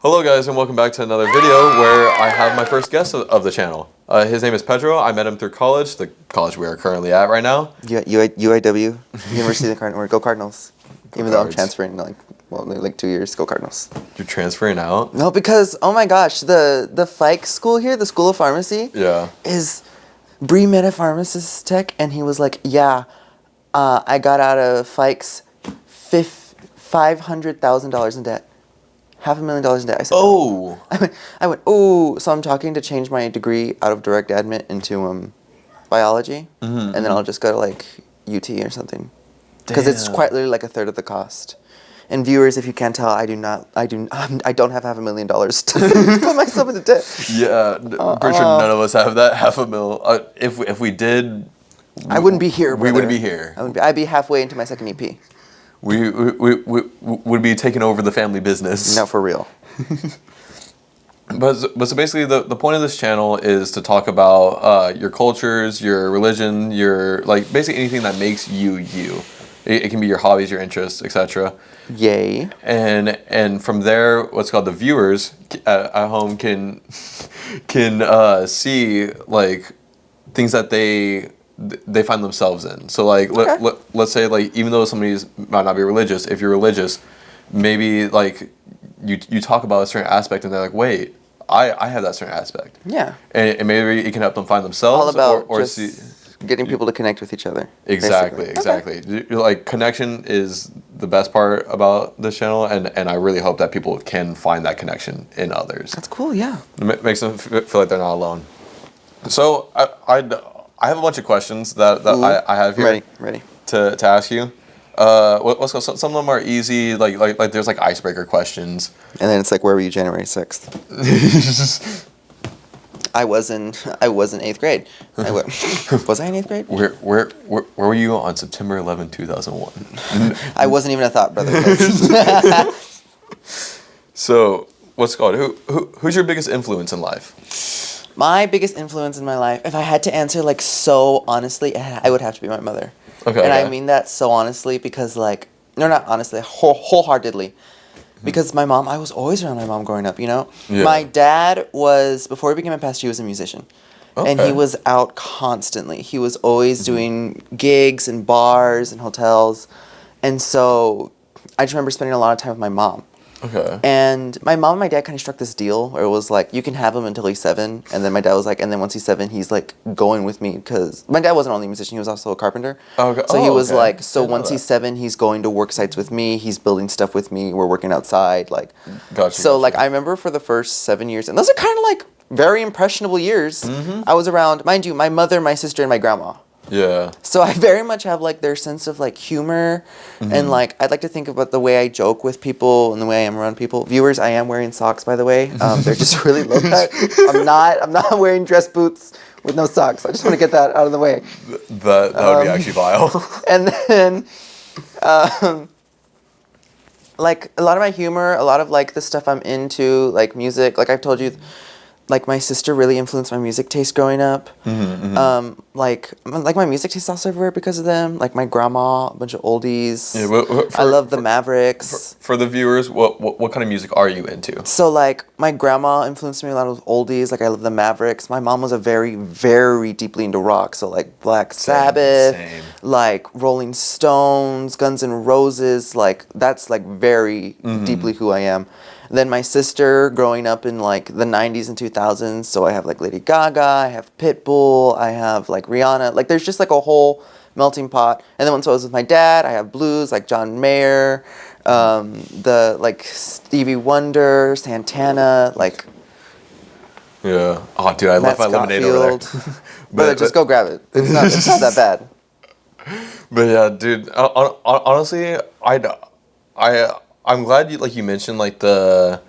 Hello guys and welcome back to another video where I have my first guest of the channel. His name is Pedro. I met him through college, the college we are currently at right now. UIW, University of the Cardinals, go Cardinals. Even though I'm Cards. transferring like 2 years, go Cardinals. You're transferring out? No, because, oh my gosh, the Fike school here, the School of Pharmacy, is Bree met a pharmacist tech, and he was like, yeah, I got out of Fike's $500,000 in debt. $500,000 in debt. I said, oh. I went, oh. So I'm talking to change my degree out of direct admit into biology, and then I'll just go to like UT or something, because it's quite literally like a third of the cost. And viewers, if you can't tell, I don't have $500,000 to put myself into debt. Yeah, I'm pretty sure none of us have that $500,000. If we did, I wouldn't be here. We wouldn't be here. I'd be halfway into my second EP. We would be taking over the family business. No, for real. But so basically the point of this channel is to talk about your cultures, your religion, your like basically anything that makes you you. It can be your hobbies, your interests, etc. Yay. And from there, what's called the viewers at home can see like things that they find themselves in. So like let's say like even though somebody might not be religious, if you're religious, maybe like you talk about a certain aspect and they're like, wait, I have that certain aspect. Yeah. And maybe it can help them find themselves. All about or just see, getting people to connect with each other. Exactly, basically. exactly. Like connection is the best part about this channel, and I really hope that people can find that connection in others. That's cool, yeah. It makes them feel like they're not alone. So I have a bunch of questions that I have here. Ready. To ask you. Some of them are easy, like there's like icebreaker questions. And then it's like, where were you January 6th? I was in 8th grade. Was I in 8th grade? Where were you on September 11, 2001? I wasn't even a thought, brother. So, what's it called? Who's your biggest influence in life? My biggest influence in my life, if I had to answer like so honestly, I would have to be my mother. Okay. And I mean that so honestly because like, no, not honestly, wholeheartedly. Because my mom, I was always around my mom growing up, you know? Yeah. My dad was, before he became a pastor, he was a musician. Okay. And he was out constantly. He was always doing gigs and bars and hotels. And so I just remember spending a lot of time with my mom. Okay. And my mom and my dad kind of struck this deal where it was like, you can have him until he's 7. And then my dad was like, and then once he's 7, he's like going with me. Because my dad wasn't only a musician, he was also a carpenter. Okay. So he was like, so once once he's 7, he's going to work sites with me. He's building stuff with me. We're working outside. Like, Gotcha. Like I remember for the first 7 years, and those are kind of like very impressionable years. Mm-hmm. I was around, mind you, my mother, my sister, and my grandma. Yeah. So I very much have like their sense of like humor, and like I'd like to think about the way I joke with people and the way I am around people. Viewers, I am wearing socks, by the way. They're just really low cut. I'm not wearing dress boots with no socks. I just want to get that out of the way. That would be actually vile. And then, like a lot of my humor, a lot of like the stuff I'm into, like music. Like I've told you. Like my sister really influenced my music taste growing up. Like my music taste also everywhere because of them. Like my grandma, a bunch of oldies. Yeah, I love the Mavericks. For the viewers, what kind of music are you into? So like my grandma influenced me a lot with oldies. Like I love the Mavericks. My mom was a very, very deeply into rock. So like Black Sabbath, like Rolling Stones, Guns N' Roses. Like that's like very deeply who I am. Then my sister, growing up in like the 90s and 2000s, so I have like Lady Gaga, I have Pitbull, I have like Rihanna, like there's just like a whole melting pot. And then once I was with my dad, I have blues like John Mayer, the like Stevie Wonder, Santana, like. Yeah. Oh, dude, I left my lemonade over there. but just go grab it. It's not that bad. But yeah, dude. Honestly, I'm glad you mentioned like the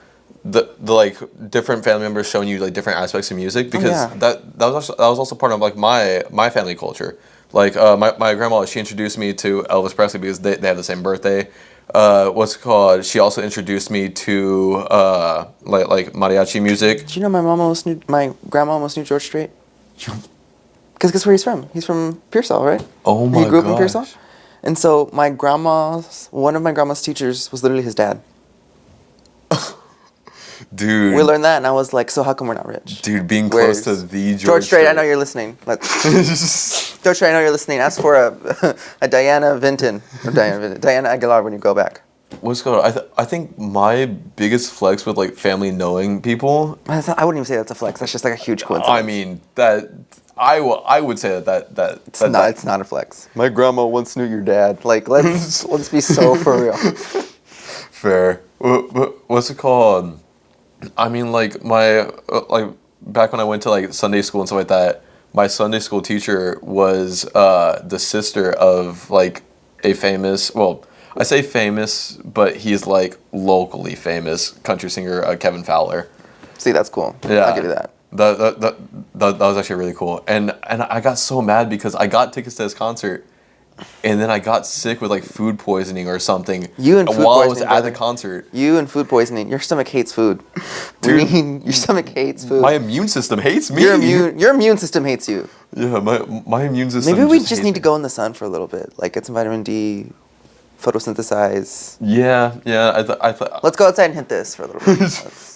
like different family members showing you like different aspects of music, because that was also part of like my family culture. Like my grandma, she introduced me to Elvis Presley because they have the same birthday. She also introduced me to like mariachi music. Did you know my grandma almost knew George Strait? Because guess where he's from? He's from Pearsall, right? Oh my god. He grew up in Pearsall. And so one of my grandma's teachers was literally his dad. Dude. We learned that, and I was like, so how come we're not rich? Dude, being close to the George Strait, I know you're listening. George Strait, I know you're listening. Ask for a Diana Aguilar when you go back. What's going on? I think my biggest flex with like family knowing people. I wouldn't even say that's a flex. That's just like a huge coincidence. I mean that I would say that it's not a flex. My grandma once knew your dad. Like let's be so for real. Fair. What's it called? I mean, like my back when I went to like Sunday school and stuff like that. My Sunday school teacher was the sister of like a famous. Well, I say famous, but he's like locally famous country singer Kevin Fowler. See, that's cool. Yeah, I'll give you that. That was actually really cool, and I got so mad because I got tickets to his concert, and then I got sick with like food poisoning or something. While I was at the concert. You and food poisoning. Your stomach hates food. Dude, your stomach hates food. My immune system hates me. Your immune system hates you. Yeah, my immune system. Maybe we just need to go in the sun for a little bit, like get some vitamin D, photosynthesize. Yeah. I thought. Let's go outside and hit this for a little bit.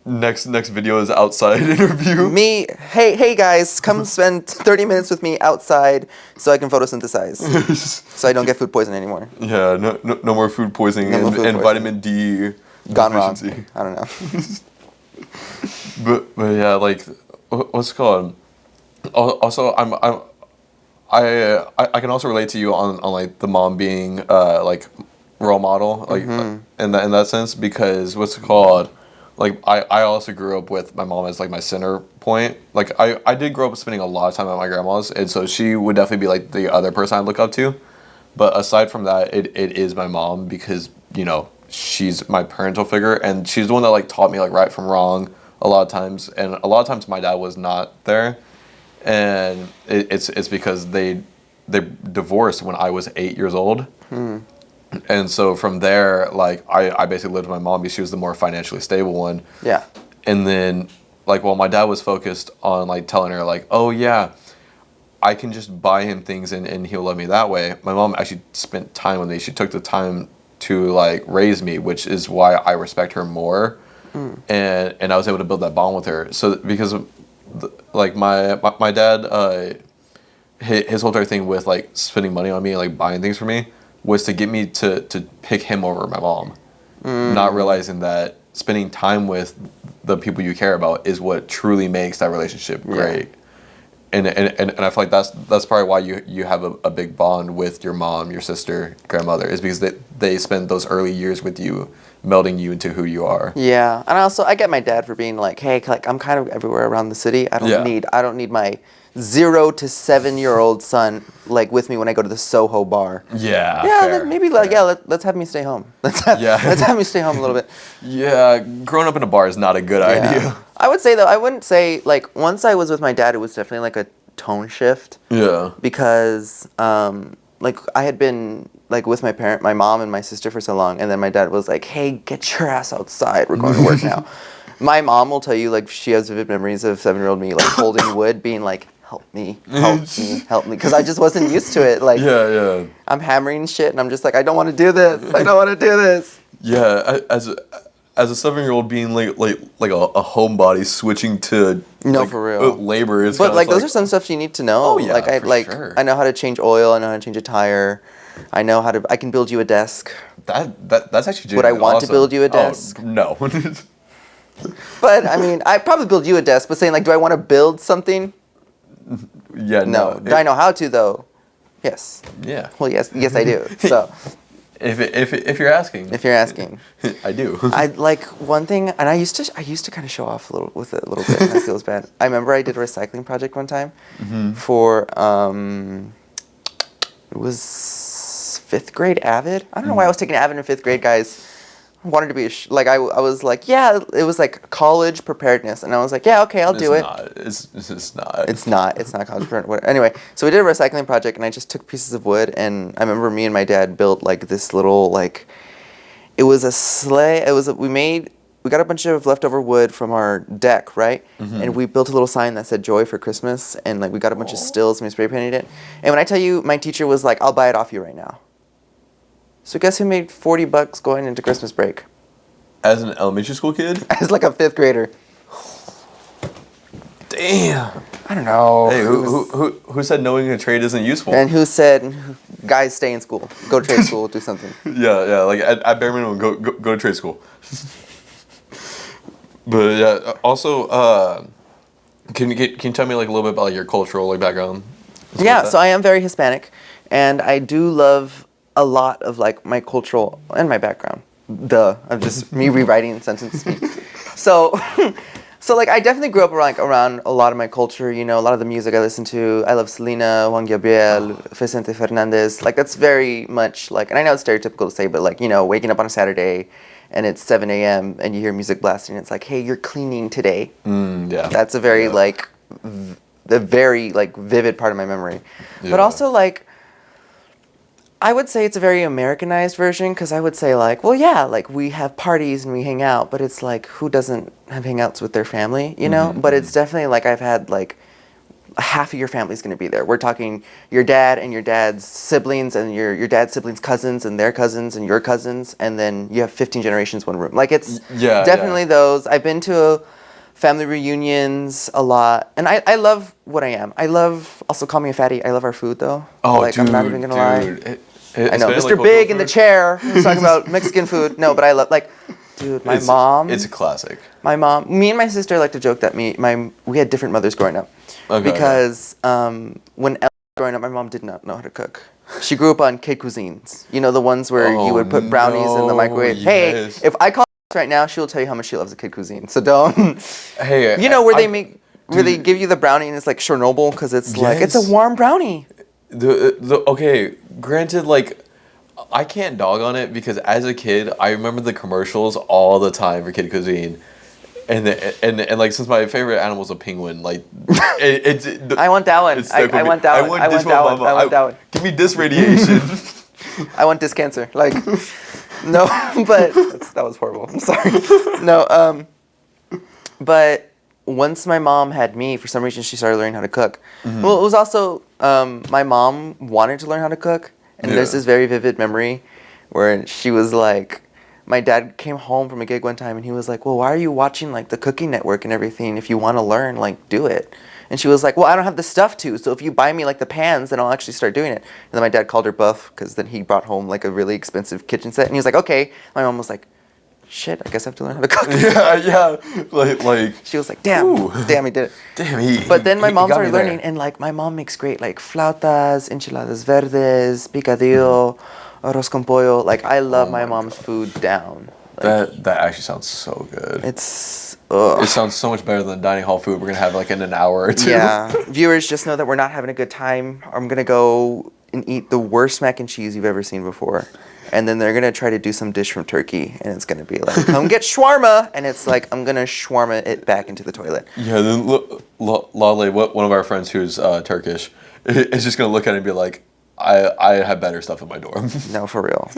Next video is outside interview. Hey guys, come spend 30 minutes with me outside so I can photosynthesize. So I don't get food poisoning anymore. Yeah, no more food poisoning and vitamin D gone deficiency. Wrong. I don't know. but yeah, like what's it called? Also, I can also relate to you on like the mom being like role model, like in that sense, because what's it called? Like I also grew up with my mom as like my center point. Like I did grow up spending a lot of time at my grandma's, and so she would definitely be like the other person I look up to. But aside from that, it is my mom because she's my parental figure, and she's the one that like taught me like right from wrong a lot of times, and a lot of times my dad was not there, and it's because they divorced when I was 8 years old. And so from there, like, I basically lived with my mom because she was the more financially stable one. Yeah. And then, like, while my dad was focused on, like, telling her, like, oh, yeah, I can just buy him things and he'll love me that way. My mom actually spent time with me. She took the time to, like, raise me, which is why I respect her more. And I was able to build that bond with her. So, because, like, my dad, his whole entire thing with, like, spending money on me and, like, buying things for me was to get me to pick him over my mom, not realizing that spending time with the people you care about is what truly makes that relationship great. And I feel like that's probably why you have a big bond with your mom, your sister, grandmother, is because they spend those early years with you, melding you into who you are. Yeah, and I get my dad for being like, hey, like I'm kind of everywhere around the city. I don't need my 0 to 7-year-old son like with me when I go to the Soho bar. Yeah. Fair, maybe like let's have me stay home. Let's have me stay home a little bit. Yeah, growing up in a bar is not a good idea. I would say though, I wouldn't say like once I was with my dad, it was definitely like a tone shift. Yeah. Because like I had been like with my mom and my sister for so long, and then my dad was like, hey, get your ass outside. We're going to work now. My mom will tell you like she has vivid memories of 7-year-old me like holding wood, being like, help me, because I just wasn't used to it. Like, I'm hammering shit, and I'm just like, I don't want to do this. I don't want to do this. Yeah, as a 7-year-old being like a homebody switching to for real labor is. But like those are some stuff you need to know. Oh yeah, sure. I know how to change oil. I know how to change a tire. I know how to. I can build you a desk. That's actually. Would I want to build you a desk? Oh, no. But I mean, I probably build you a desk. But saying like, do I want to build something? Yeah, no. Do I know how to though? Yes. Yeah. Well, yes, I do. So. If you're asking. If you're asking. I do. I like one thing, and I used to kind of show off a little bit, and that feels bad. I remember I did a recycling project one time for it was 5th grade Avid. I don't know why I was taking Avid in 5th grade, guys. I wanted to be I was like, yeah, it was like college preparedness, and I was like, yeah, okay, I'll do it. It's not. It's not college preparedness. Anyway, so we did a recycling project, and I just took pieces of wood, and I remember me and my dad built like this little like, it was a sleigh. We got a bunch of leftover wood from our deck, right? And we built a little sign that said "Joy for Christmas," and like we got a bunch of stills and we spray painted it. And when I tell you, my teacher was like, "I'll buy it off you right now." So guess who made $40 going into Christmas break? As an elementary school kid? As like a 5th grader. Damn. I don't know. Hey, who said knowing a trade isn't useful? And who said, guys, stay in school, go to trade school, do something. Yeah. Like at bare minimum, go to trade school. But yeah, also, can you tell me like a little bit about like, your cultural like background? Yeah, so I am very Hispanic, and I do love a lot of like my cultural and my background. I'm just me rewriting sentence speak. So, so like I definitely grew up around a lot of my culture. You know, a lot of the music I listen to. I love Selena, Juan Gabriel, Vicente Fernandez. Like that's very much like, and I know it's stereotypical to say, but like waking up on a Saturday, and it's 7 a.m. and you hear music blasting. It's like, hey, you're cleaning today. Yeah. That's a very like, the very like vivid part of my memory. Yeah. But also like, I would say it's a very Americanized version because I would say like, well, yeah, like we have parties and we hang out, but it's like who doesn't have hangouts with their family, you know? But it's definitely like I've had like half of your family's going to be there. We're talking your dad and your dad's siblings and your dad's siblings' cousins and their cousins and your cousins, and then you have 15 generations one room. Like it's definitely those. I've been to family reunions a lot, and I love what I am. I love, also call me a fatty, I love our food though. Oh, like, dude, I'm not even gonna lie. I know, Mr. Like Big in the chair was talking about Mexican food. No, but I love, like, dude, my mom. It's a classic. My mom, me and my sister like to joke that we had different mothers growing up. Okay, because when Ella was growing up, my mom did not know how to cook. She grew up on K cuisines. You know, the ones where you would put brownies in the microwave. Yes. Hey, if I call right now, she will tell you how much she loves a kid cuisine. So don't. Hey, you know where they give you the brownie and it's like Chernobyl because it's like it's a warm brownie. Okay, granted, like I can't dog on it because as a kid, I remember the commercials all the time for kid cuisine, and like since my favorite animal is a penguin, like I want that one. I want that one. I want that one. Give me this radiation. I want this cancer. Like. No, but that was horrible. I'm sorry. No, but once my mom had me, for some reason she started learning how to cook. Well, it was also my mom wanted to learn how to cook, and there's this very vivid memory where she was like, my dad came home from a gig one time and he was like, well, why are you watching like the Cooking Network and everything? If you want to learn, like do it. And she was like, well, I don't have the stuff to, so if you buy me like the pans, then I'll actually start doing it. And then my dad called her buff because then he brought home like a really expensive kitchen set. And he was like, okay. My mom was like, shit, I guess I have to learn how to cook. Yeah. Like she was like, damn, he did it. Damn, But then my mom started learning, and like my mom makes great like flautas, enchiladas verdes, picadillo, arroz con pollo. Like I love my mom's food down. Like, that actually sounds so good. It sounds so much better than dining hall food we're gonna have like in an hour or two. Yeah. Viewers, just know that we're not having a good time. I'm gonna go and eat the worst mac and cheese you've ever seen before. And then they're gonna try to do some dish from Turkey, and it's gonna be like, come get shawarma, and it's like, I'm gonna shawarma it back into the toilet. Yeah, then Lale, one of our friends who's Turkish, is just gonna look at it and be like, I have better stuff in my dorm. No, for real.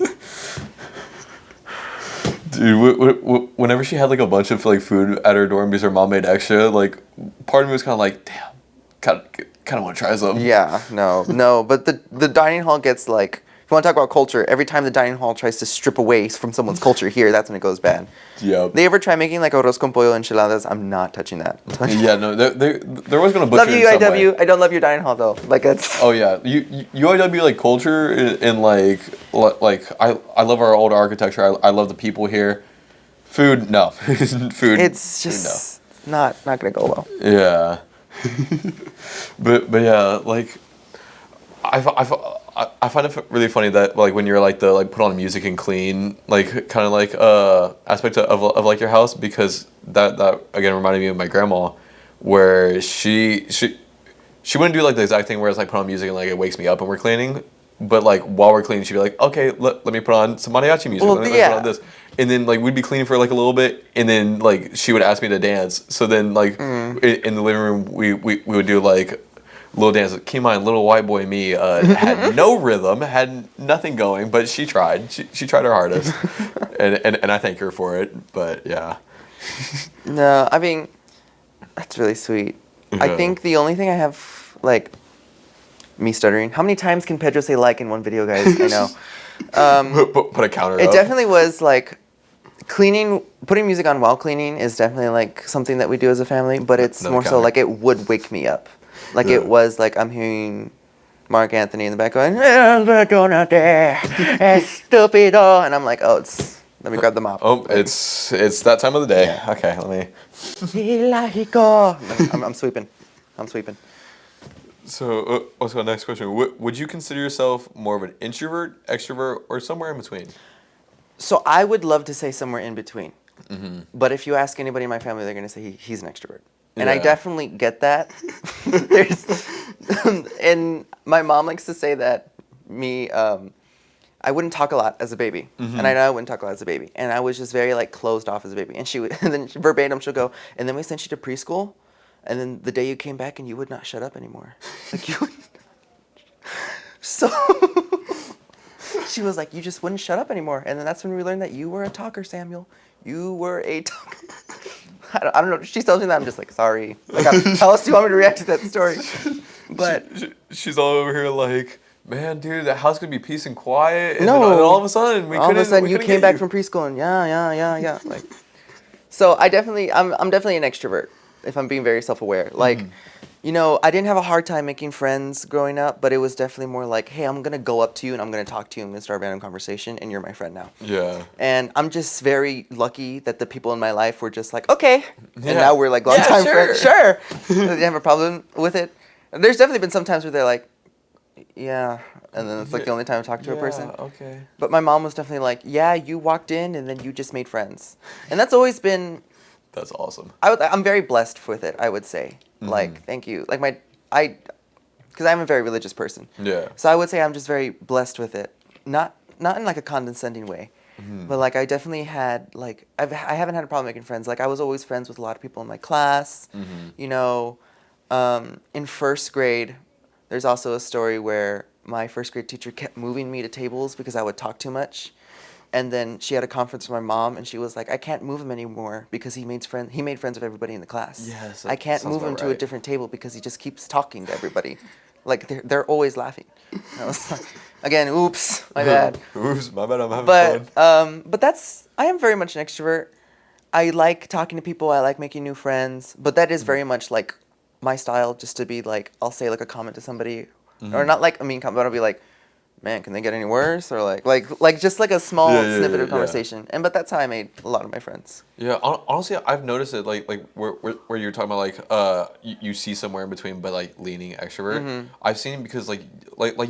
Dude, whenever she had like a bunch of like food at her dorm because her mom made extra, like part of me was kind of like, damn, kind of want to try some. Yeah, no, but the dining hall gets like, if you want to talk about culture, every time the dining hall tries to strip away from someone's culture here, that's when it goes bad. Yeah. They ever try making like arroz con pollo enchiladas? I'm not touching that. Yeah, no, they're always gonna butcher. Love you, UIW. I don't love your dining hall though. Like it's. Oh yeah, UIW like culture and like I love our old architecture. I love the people here. Food, no. Food. It's just not gonna go well. Yeah. but yeah, like I find it really funny that like when you're like the like put on music and clean like kind of like aspect of like your house, because that again reminded me of my grandma, where she wouldn't do like the exact thing where it's like put on music and like it wakes me up and we're cleaning, but like while we're cleaning she'd be like, okay, let me put on some mariachi music. Let me put on this. And then like we'd be cleaning for like a little bit, and then like she would ask me to dance. So then like in the living room we would do like little dance. Keep in mind, little white boy me had no rhythm, had nothing going, but she tried. She tried her hardest, and I thank her for it. But yeah. No, I mean, that's really sweet. Yeah. I think the only thing I have like me stuttering. How many times can Pedro say like in one video, guys? I know. Put a counter. It definitely was like putting music on while cleaning is definitely like something that we do as a family, but it's more so like it would wake me up. Like it was like I'm hearing Mark Anthony in the back going, stupido, and I'm like, oh, let me grab the mop. Oh, it's that time of the day. Yeah. Okay, let me. I'm sweeping. So, what's the next question? Would you consider yourself more of an introvert, extrovert, or somewhere in between? So I would love to say somewhere in between. Mm-hmm. But if you ask anybody in my family, they're going to say he's an extrovert. And I definitely get that. And my mom likes to say that I wouldn't talk a lot as a baby. Mm-hmm. And I know I wouldn't talk a lot as a baby. And I was just very like closed off as a baby. And and then verbatim she'll go, and then we sent you to preschool. And then the day you came back and you would not shut up anymore. Like you would. So she was like, you just wouldn't shut up anymore. And then that's when we learned that you were a talker, Samuel. You were a talker. I don't know. She tells me that. I'm just like, sorry. Like, how else do you want me to react to that story? But she's all over here like, man, dude, the house could be peace and quiet. And then all of a sudden, you came back from preschool and yeah. Like, so I'm definitely an extrovert if I'm being very self-aware. Like, you know, I didn't have a hard time making friends growing up, but it was definitely more like, hey, I'm going to go up to you and I'm going to talk to you and I'm going to start a random conversation and you're my friend now. Yeah. And I'm just very lucky that the people in my life were just like, okay. Yeah. And now we're like longtime friends. Sure. They didn't have a problem with it. There's definitely been some times where they're like, yeah. And then it's like the only time I talk to a person. Okay. But my mom was definitely like, yeah, you walked in and then you just made friends. And that's always been... That's awesome. I'm very blessed with it, I would say. Mm-hmm. Like, thank you. Like because I'm a very religious person. Yeah. So I would say I'm just very blessed with it. Not in like a condescending way, but like I definitely had like I haven't had a problem making friends. Like I was always friends with a lot of people in my class. Mm-hmm. You know, in first grade, there's also a story where my first grade teacher kept moving me to tables because I would talk too much. And then she had a conference with my mom, and she was like, "I can't move him anymore because he made friends with everybody in the class. Yes, I can't move him to a different table because he just keeps talking to everybody. Like they're always laughing." And I was like, again, oops, my bad. Oops, my bad. I'm having fun. But I am very much an extrovert. I like talking to people. I like making new friends. But that is very much like my style. Just to be like, I'll say like a comment to somebody, or not like a mean comment, but I'll be like, man, can they get any worse? Or like just like a small snippet of conversation. Yeah. But that's how I made a lot of my friends. Yeah, honestly, I've noticed it like where you're talking about like you see somewhere in between, but like leaning extrovert. Mm-hmm. I've seen because like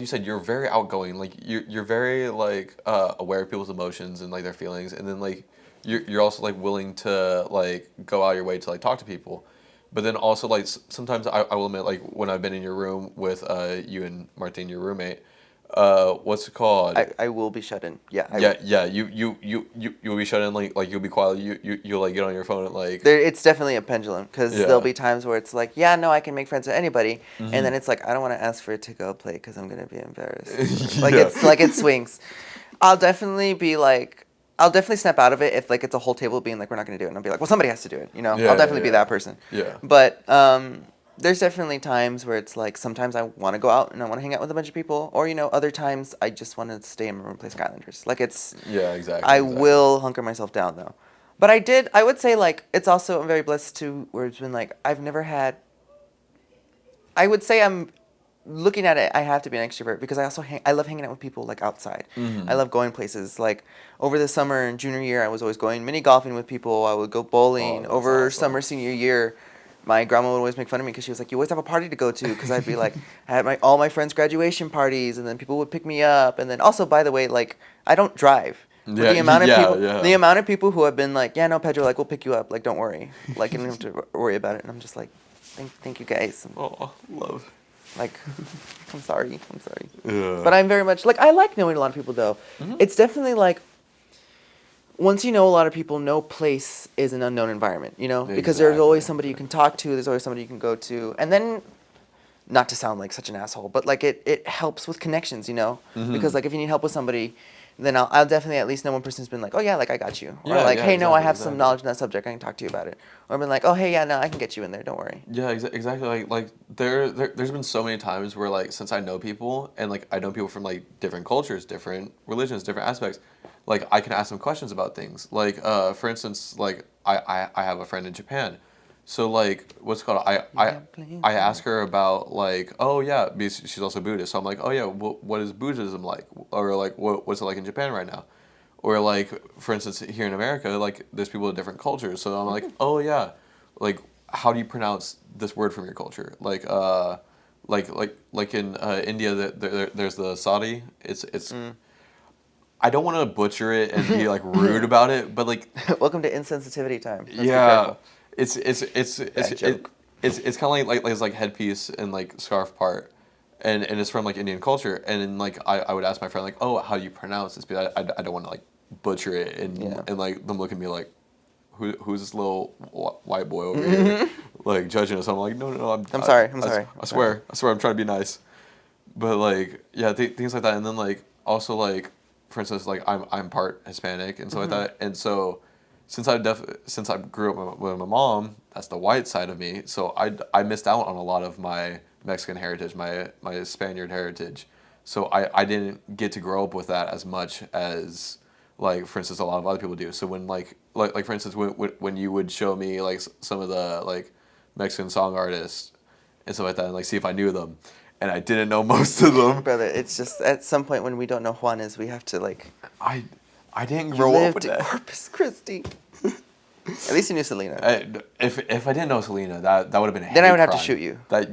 you said, you're very outgoing. Like you're very like aware of people's emotions and like their feelings, and then like you're also like willing to like go out your way to like talk to people. But then also like sometimes I will admit, like when I've been in your room with you and Martin, your roommate. What's it called? I will be shut in. Yeah. You will be shut in. Like you'll be quiet. You'll like get on your phone and like. It's definitely a pendulum because there'll be times where it's like, yeah, no, I can make friends with anybody, and then it's like I don't want to ask for it to go play because I'm gonna be embarrassed. Like it's like it swings. I'll definitely snap out of it if like it's a whole table being like we're not gonna do it, and I'll be like, well, somebody has to do it. You know, I'll definitely be that person. Yeah. But there's definitely times where it's like sometimes I want to go out and I want to hang out with a bunch of people, or you know, other times I just want to stay in my room and play Skylanders. Like it's exactly. I will hunker myself down though, but I would say like it's also I'm very blessed too where it's been like I've never had. I would say I'm looking at it. I have to be an extrovert because I love hanging out with people like outside. Mm-hmm. I love going places like over the summer and junior year. I was always going mini golfing with people. I would go bowling over awesome. Summer senior year. My grandma would always make fun of me because she was like, you always have a party to go to. Because I'd be like, I had all my friends' graduation parties, and then people would pick me up. And then also, by the way, like, I don't drive. Yeah, the amount of people who have been like, yeah, no, Pedro, like, we'll pick you up. Like, don't worry. Like, you don't have to worry about it. And I'm just like, thank you guys. Oh, love. Like, I'm sorry. Yeah. But I'm very much, like, I like knowing a lot of people, though. Mm-hmm. It's definitely like, once you know a lot of people, no place is an unknown environment, you know? Because there's always somebody you can talk to, there's always somebody you can go to. And then, not to sound like such an asshole, but like it helps with connections, you know? Mm-hmm. Because like if you need help with somebody, then I'll definitely at least know one person's been like, oh yeah, like I got you, or Yeah, like, yeah, hey, no, I exactly, have some exactly. knowledge in that subject, I can talk to you about it, or I've been like, oh hey, yeah, no, I can get you in there, don't worry. Yeah, exactly. Like there's been so many times where like since I know people and like I know people from like different cultures, different religions, different aspects, like I can ask them questions about things. Like for instance, like I have a friend in Japan, so like what's it called I ask her about like, oh yeah, because she's also Buddhist, so I'm like, oh yeah, what is Buddhism like, or like what's it like in Japan right now, or like for instance here in America, like there's people of different cultures, so I'm like, oh yeah, like how do you pronounce this word from your culture? Like in India, there's the Saudi. It's I don't want to butcher it and be like rude about it, but like Welcome to insensitivity time. Let's be yeah, careful. it's Joke. it's kind of like it's like headpiece and like scarf part, and it's from like Indian culture, and then like I would ask my friend like, oh, how do you pronounce this? Because I don't want to like butcher it Yeah. and like them look at me like, who's this little white boy over here, like judging us? I'm like, no, I'm sorry. I'm I, sorry. I swear, I'm trying to be nice, but like, yeah, things like that, and then like also like, for instance, like I'm part Hispanic and stuff like that, and so since I grew up with my mom, that's the white side of me, so I missed out on a lot of my Mexican heritage, my Spaniard heritage, so I didn't get to grow up with that as much as like for instance a lot of other people do. So when like for instance when you would show me like some of the like Mexican song artists and stuff like that and like see if I knew them, and I didn't know most of them. Brother, it's just at some point when we don't know Juanes, we have to like. I I didn't You grow up lived with in that. Corpus Christi. At least you knew Selena. If I didn't know Selena, that would have been a Then I hate would have to crime. shoot you. That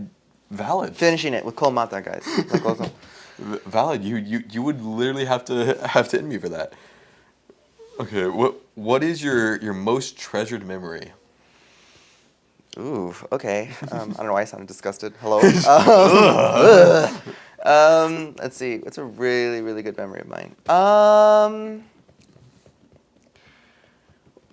valid. Finishing it with Cole Mata, guys. Like, welcome. Valid. You would literally have to end me for that. Okay, what is your most treasured memory? Ooh, okay. I don't know why I sounded disgusted. Hello. Let's see. What's a really, really good memory of mine?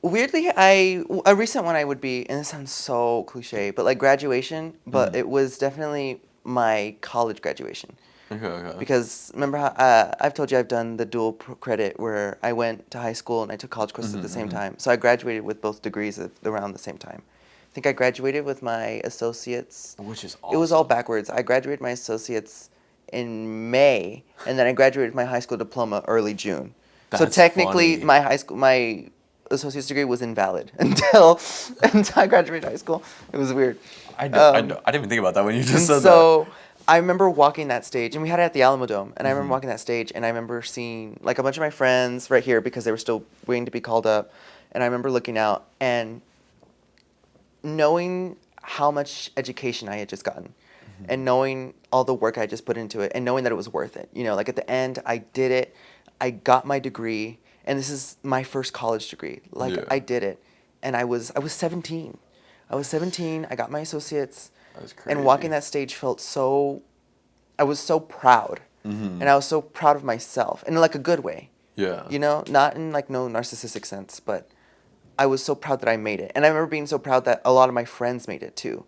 Weirdly, a recent one I would be, and this sounds so cliche, but like graduation, but it was definitely my college graduation. Okay. Because remember how I've told you I've done the dual credit where I went to high school and I took college courses at the same time. So I graduated with both degrees around the same time. I think I graduated with my associates. Which is It was all awesome. backwards. I graduated my associates in May, and then I graduated my high school diploma early June. So That's technically, funny. my associate's degree was invalid until I graduated high school. It was weird. I didn't even think about that when you just And said that. so I remember walking that stage, and we had it at the Alamo Dome. And I remember walking that stage, and I remember seeing like a bunch of my friends right here because they were still waiting to be called up. And I remember looking out and knowing how much education I had just gotten, and knowing all the work I just put into it, and knowing that it was worth it. You know, like at the end, I did it. I got my degree, and this is my first college degree. Like Yeah. I did it, and I was 17. I was 17. I got my associates. That's crazy. And walking that stage felt so, I was so proud. And I was so proud of myself in like a good way. Yeah. You know, not in like no narcissistic sense, but I was so proud that I made it. And I remember being so proud that a lot of my friends made it too.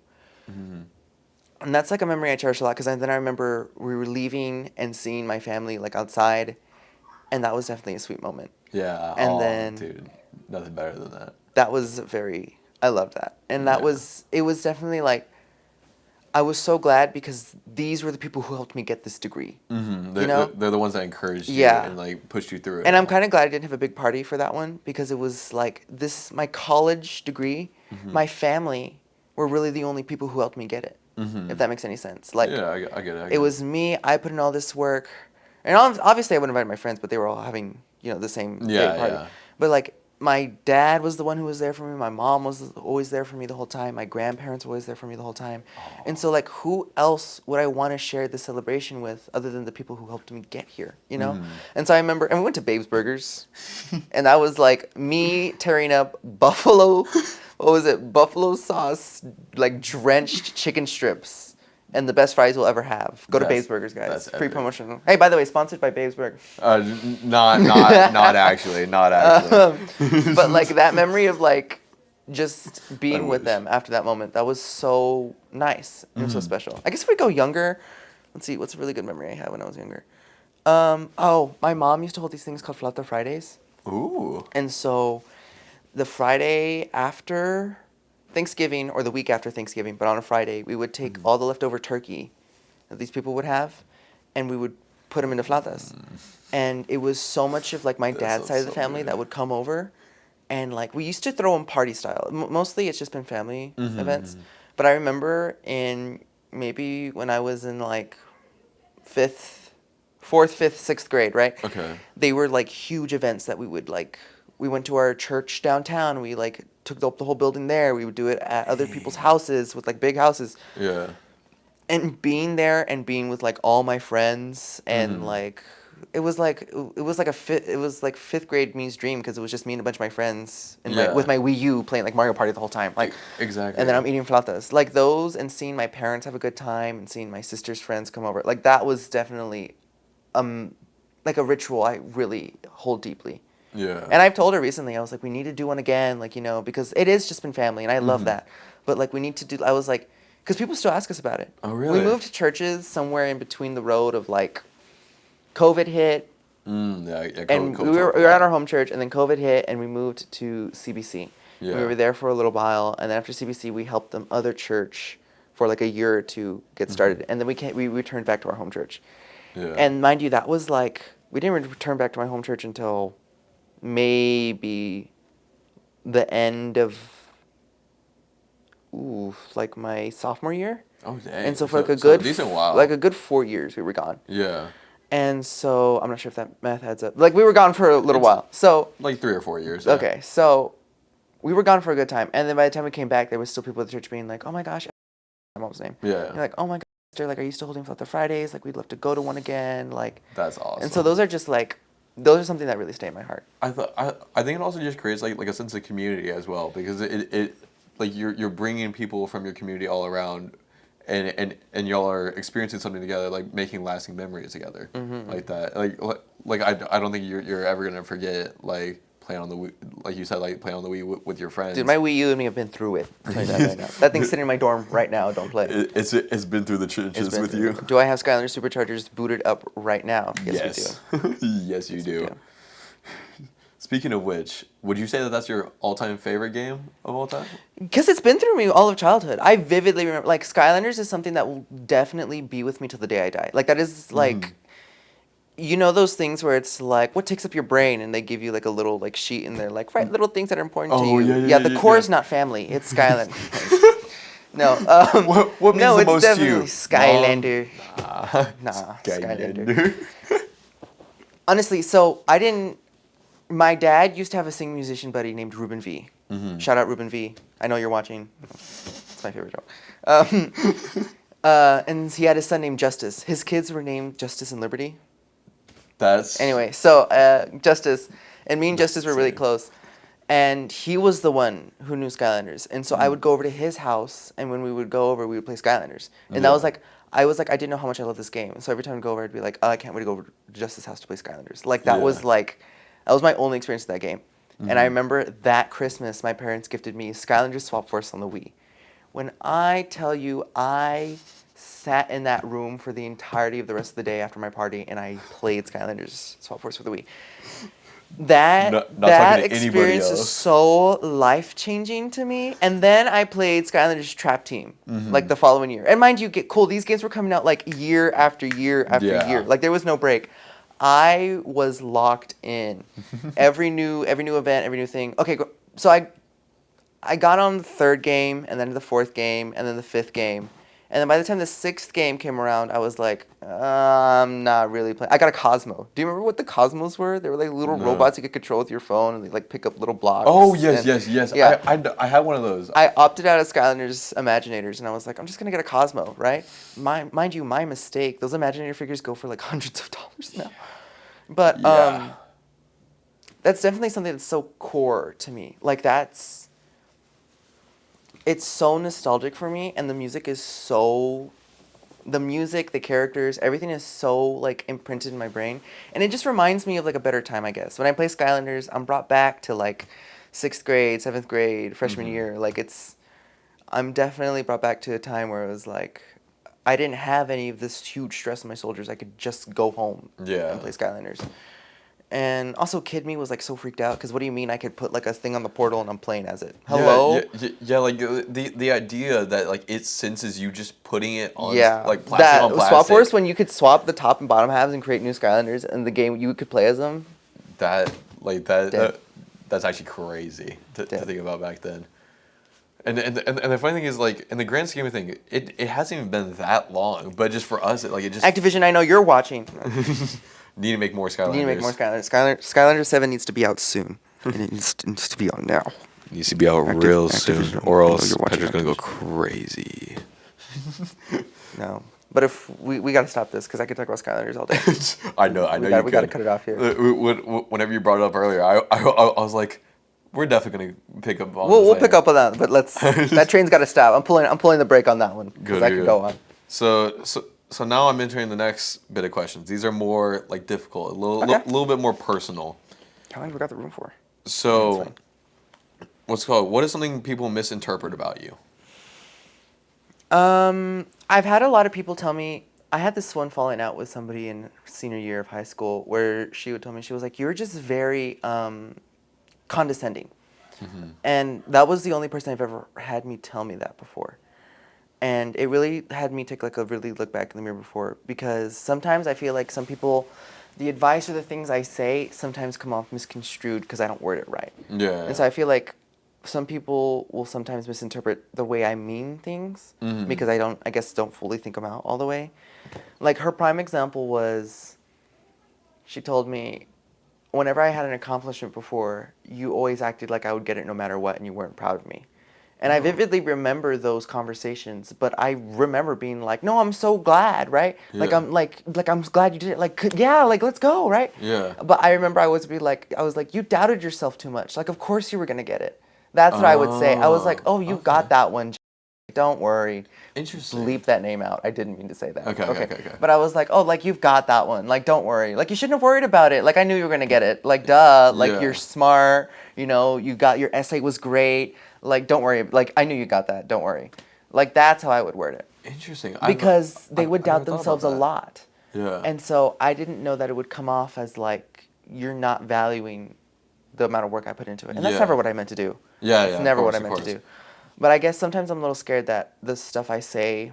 And that's like a memory I cherish a lot because then I remember we were leaving and seeing my family like outside, and that was definitely a sweet moment. Yeah. And oh, then dude, nothing better than that. that was I loved that. And that Yeah. it was definitely like, I was so glad because these were the people who helped me get this degree. They're the ones that encouraged you Yeah. and like pushed you through it. And I'm all. kind of glad I didn't have a big party for that one because it was like my college degree, my family were really the only people who helped me get it. If that makes any sense. Like, Yeah, I get it. it was me. I put in all this work, and obviously I would invite my friends, but they were all having the same big party. Yeah. But like my dad was the one who was there for me. My mom was always there for me the whole time. My grandparents were always there for me the whole time. And so like who else would I want to share this celebration with other than the people who helped me get here? You know. And so I remember, and we went to Babe's Burgers, and that was like me tearing up buffalo. What was it? Buffalo sauce, like drenched chicken strips, and the best fries you'll ever have. Go to That's- Babe's Burgers, guys. that's Free epic. promotion. Hey, by the way, sponsored by Babe's Burgers. Not actually, not actually. But like that memory of like just being with wish. them after that moment, that was so nice. It was so special. I guess if we go younger, let's see, what's a really good memory I had when I was younger? My mom used to hold these things called Flauta Fridays. Ooh. And so the Friday after Thanksgiving or the week after Thanksgiving, but on a Friday, we would take all the leftover turkey that these people would have, and we would put them into flautas. And it was so much of like my dad's side of the family that would come over, and like we used to throw them party style. Mostly it's just been family events, but I remember in maybe when I was in like fourth, fifth, sixth grade, right? Okay. They were like huge events that we would like. We went to our church downtown. We like took the whole building there. We would do it at other people's houses with like big houses. Yeah. And being there and being with like all my friends and like it was like fifth grade me's dream because it was just me and a bunch of my friends and with my Wii U playing like Mario Party the whole time, like exactly. And then I'm eating flautas, like those, and seeing my parents have a good time and seeing my sister's friends come over, like that was definitely like a ritual I really hold deeply. Yeah. And I've told her recently, I was like, we need to do one again, like, you know, because it is just been family and I love that, but like we need to do. I was like, because people still ask us about it. Oh, really? We moved to churches somewhere in between the road of like COVID hit. And we were at our home church, and then COVID hit, and we moved to CBC. Yeah. We were there for a little while, and then after CBC, we helped the other church for like a year or two get started, and then we returned back to our home church. Yeah. And mind you, that was like, we didn't return back to my home church until maybe the end of like my sophomore year. Oh, dang. And so for like a decent while. Like a good 4 years we were gone. Yeah. And so I'm not sure if that math adds up. Like we were gone for a little while. So like 3 or 4 years. Yeah. Okay, so we were gone for a good time, and then by the time we came back, there was still people at the church being like, "Oh my gosh," my mom's name. Yeah. You're like, "Oh my gosh, sister, like, are you still holding Flauta Fridays? Like, we'd love to go to one again." Like. That's awesome. And so those are just like, those are something that really stay in my heart. I think it also just creates like a sense of community as well, because it like you're bringing people from your community all around, and y'all are experiencing something together, like making lasting memories together, like that. Like I don't think you're ever gonna forget like playing on the Wii, like you said, like playing on the Wii with your friends. Dude, my Wii U and me have been through it. I'll tell you that right now. That thing's sitting in my dorm right now. Don't play. It's been through the trenches with you. Do I have Skylander Superchargers booted up right now? Yes, we do. Yes, you do. Speaking of which, would you say that that's your all-time favorite game of all time? Because it's been through me all of childhood. I vividly remember, like, Skylanders is something that will definitely be with me till the day I die. Like, that is, like, you know those things where it's like, what takes up your brain? And they give you, like, a little, like, sheet in there, like, write little things that are important to you. Yeah, the core is not family. It's Skylander. No. What means the most to you? Skylander. Nah, Skylander. Honestly, so I didn't... My dad used to have a singing musician buddy named Ruben V. Shout out Ruben V. I know you're watching. It's my favorite joke. And he had a son named Justice. His kids were named Justice and Liberty. Anyway, so Justice, and me and Justice were really close. And he was the one who knew Skylanders. And so I would go over to his house, and when we would go over, we would play Skylanders. And that was like, I didn't know how much I love this game. So every time I'd go over, I'd be like, oh, I can't wait to go over to Justice's house to play Skylanders. Like, that was like... That was my only experience with that game. And I remember that Christmas, my parents gifted me Skylanders Swap Force on the Wii. When I tell you, I sat in that room for the entirety of the rest of the day after my party, and I played Skylanders Swap Force for the Wii. That experience is so life-changing to me. And then I played Skylanders Trap Team, like the following year. And mind you, these games were coming out like year after year after year. Like, there was no break. I was locked in. Every new event, every new thing. Okay, so I got on the third game, and then the fourth game, and then the fifth game. And then by the time the sixth game came around, I was like, I'm not really playing. I got a Cosmo. Do you remember what the Cosmos were? They were like little robots you could control with your phone, and they like pick up little blocks. Oh, yes. Yeah. I had one of those. I opted out of Skylanders Imaginators, and I was like, I'm just going to get a Cosmo, right? Mind you, my mistake. Those Imaginator figures go for like hundreds of dollars now. But that's definitely something that's so core to me. Like, it's so nostalgic for me, and the music, the characters, everything is so, like, imprinted in my brain. And it just reminds me of, like, a better time, I guess. When I play Skylanders, I'm brought back to, like, 6th grade, 7th grade, freshman year. Like, I'm definitely brought back to a time where it was, like, I didn't have any of this huge stress on my shoulders. I could just go home and play Skylanders. And also, Kid Me was like so freaked out because what do you mean I could put like a thing on the portal and I'm playing as it? Hello? Yeah, like the idea that like it senses you just putting it on like plastic that on plastic. Swap Force, when you could swap the top and bottom halves and create new Skylanders in the game, you could play as them. That's actually crazy to think about back then. And the funny thing is, like, in the grand scheme of things, it hasn't even been that long. But just for us, it just... Activision, I know you're watching. Need to make more Skylanders. Need to make more Skylanders. Skylander 7 needs to be out soon. And it needs to be out now. It needs to be out real soon. Or else Pedro's going to go crazy. No. But if we got to stop this, because I could talk about Skylanders all day. I know we got to cut it off here. Whenever you brought it up earlier, I was like... We're definitely gonna pick up on. We'll pick up on that, but that train's got to stop. I'm pulling the brake on that one because I could go on. So now I'm entering the next bit of questions. These are more like difficult, a little bit more personal. How long have we got the room for? So, what is something people misinterpret about you? I've had a lot of people tell me. I had this one falling out with somebody in senior year of high school where she would tell me, she was like, "You're just very condescending." Mm-hmm. And that was the only person I've ever had me tell me that before. And it really had me take like a really look back in the mirror before, because sometimes I feel like some people, the advice or the things I say sometimes come off misconstrued because I don't word it right. Yeah. And so I feel like some people will sometimes misinterpret the way I mean things because I guess don't fully think them out all the way. Like her prime example was, she told me, whenever I had an accomplishment before, you always acted like I would get it no matter what, and you weren't proud of me. And I vividly remember those conversations, but I remember being like, "No, I'm so glad, right? Yeah. Like I'm glad you did it. Like, yeah, like let's go, right?" Yeah. But I remember I was like, "You doubted yourself too much. Like, of course you were gonna get it." That's what I would say. I was like, "Oh, you got that one. Don't worry." Interesting. Bleep that name out. I didn't mean to say that. Okay. But I was like, "Oh, like you've got that one. Like, don't worry. Like, you shouldn't have worried about it. Like, I knew you were gonna get it. Like, duh. Like, you're smart. You know, you got your essay was great. Like, don't worry. Like, I knew you got that. Don't worry." Like, that's how I would word it. Interesting. Because they would doubt themselves a lot. Yeah. And so I didn't know that it would come off as like you're not valuing the amount of work I put into it. And that's never what I meant to do. Yeah. It's never what I meant to do. But I guess sometimes I'm a little scared that the stuff I say,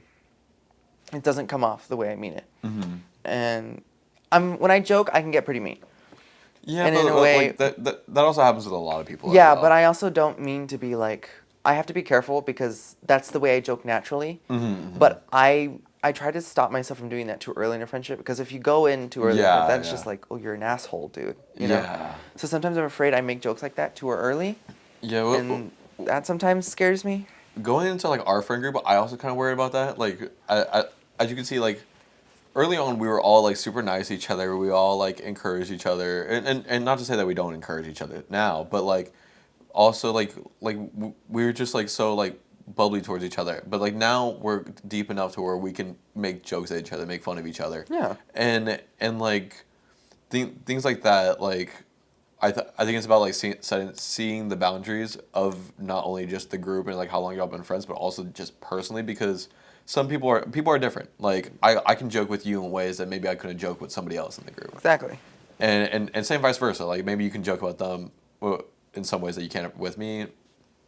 it doesn't come off the way I mean it. Mm-hmm. And when I joke, I can get pretty mean. Yeah, and in a way, like that also happens with a lot of people. Yeah, but I also don't mean to be like, I have to be careful because that's the way I joke naturally. Mm-hmm. But I try to stop myself from doing that too early in a friendship, because if you go in too early, then it's just like, oh, you're an asshole, dude. You know? So sometimes I'm afraid I make jokes like that too early. Yeah, and that sometimes scares me. Going into like our friend group, I also kind of worried about that. Like, as you can see, like early on, we were all like super nice to each other. We all like encouraged each other, and not to say that we don't encourage each other now, but like also like we were just like so like bubbly towards each other. But like now we're deep enough to where we can make jokes at each other, make fun of each other. Yeah. And like things like that, like. I think it's about like seeing the boundaries of not only just the group and like how long y'all been friends, but also just personally, because some people are different. Like I can joke with you in ways that maybe I couldn't joke with somebody else in the group. Exactly. And same vice versa. Like maybe you can joke about them in some ways that you can't with me.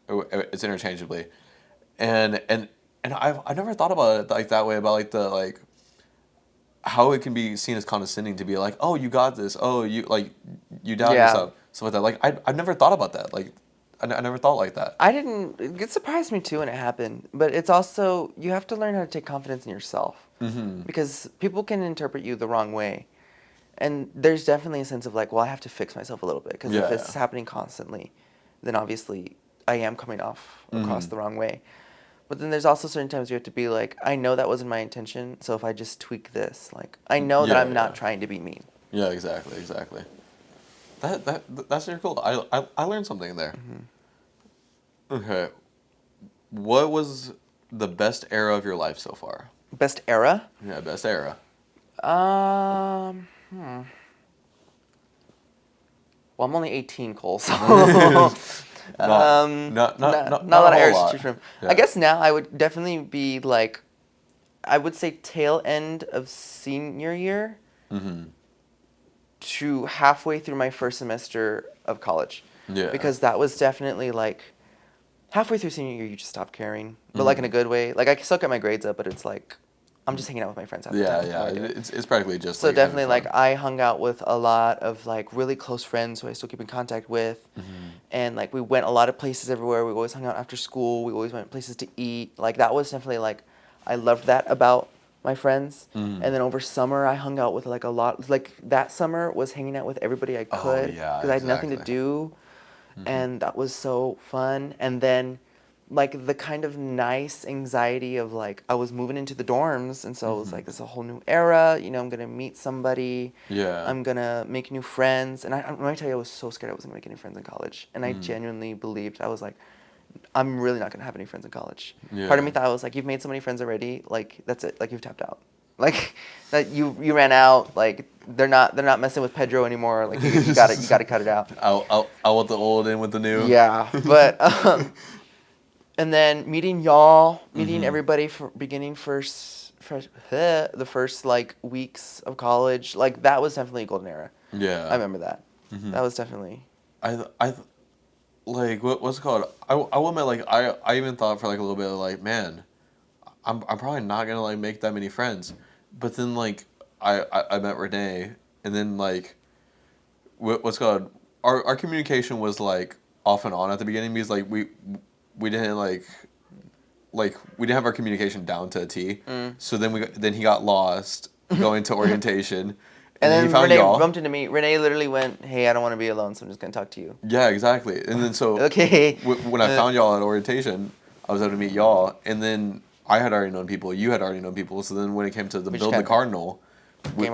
It's interchangeably, and I've never thought about it like that way, about like the like how it can be seen as condescending to be like, oh, you got this. Oh, you doubt yourself. Stuff like that. Like I've never thought about that. Like I never thought like that. It surprised me too when it happened. But it's also, you have to learn how to take confidence in yourself. Mm-hmm. Because people can interpret you the wrong way. And there's definitely a sense of like, well, I have to fix myself a little bit. Because if it's happening constantly, then obviously I am coming off across the wrong way. But then there's also certain times you have to be like, I know that wasn't my intention, so if I just tweak this, like, I know that I'm not trying to be mean. Yeah, exactly. That's very cool. I learned something there. Mm-hmm. Okay. What was the best era of your life so far? Best era? Yeah, best era. Well, I'm only 18, Cole, so... not a lot of eras to choose from. Yeah. I guess now I would definitely be like I would say tail end of senior year to halfway through my first semester of college. Yeah. Because that was definitely like halfway through senior year, you just stop caring, but like in a good way. Like I still get my grades up, but it's like I'm just hanging out with my friends half the time. Yeah. It's practically just. So like, definitely, like I hung out with a lot of like really close friends who I still keep in contact with, and like we went a lot of places everywhere. We always hung out after school. We always went places to eat. Like that was definitely like I loved that about my friends. And then over summer, I hung out with like a lot. Like that summer was hanging out with everybody I could because I had nothing to do, and that was so fun. And then like the kind of nice anxiety of like I was moving into the dorms, and so it was like this is a whole new era. You know, I'm gonna meet somebody. Yeah. I'm gonna make new friends. And let me tell you, I was so scared I wasn't gonna make any friends in college, and I genuinely believed I was like, I'm really not gonna have any friends in college. Yeah. Part of me thought I was like, you've made so many friends already. Like that's it. Like you've tapped out. Like that you ran out. Like they're not messing with Pedro anymore. Like you gotta cut it out. I want the old in with the new. Yeah, but and then meeting everybody for beginning the first like weeks of college, like that was definitely a golden era. Yeah. I remember that. That was definitely. I like what's it called? I will admit, like I even thought for like a little bit, like, man, I'm probably not gonna like make that many friends, but then like I met Renee, and then like what's it called, our communication was like off and on at the beginning because like we didn't like we didn't have our communication down to a T. So then he got lost going to orientation. And then he found Renee y'all. bumped into me. Renee literally went, "Hey, I don't want to be alone, so I'm just gonna talk to you." Yeah, exactly. And then so Okay. When I found y'all at orientation, I was able to meet y'all, and then I had already known people. You had already known people. So then when it came to build the Cardinal, we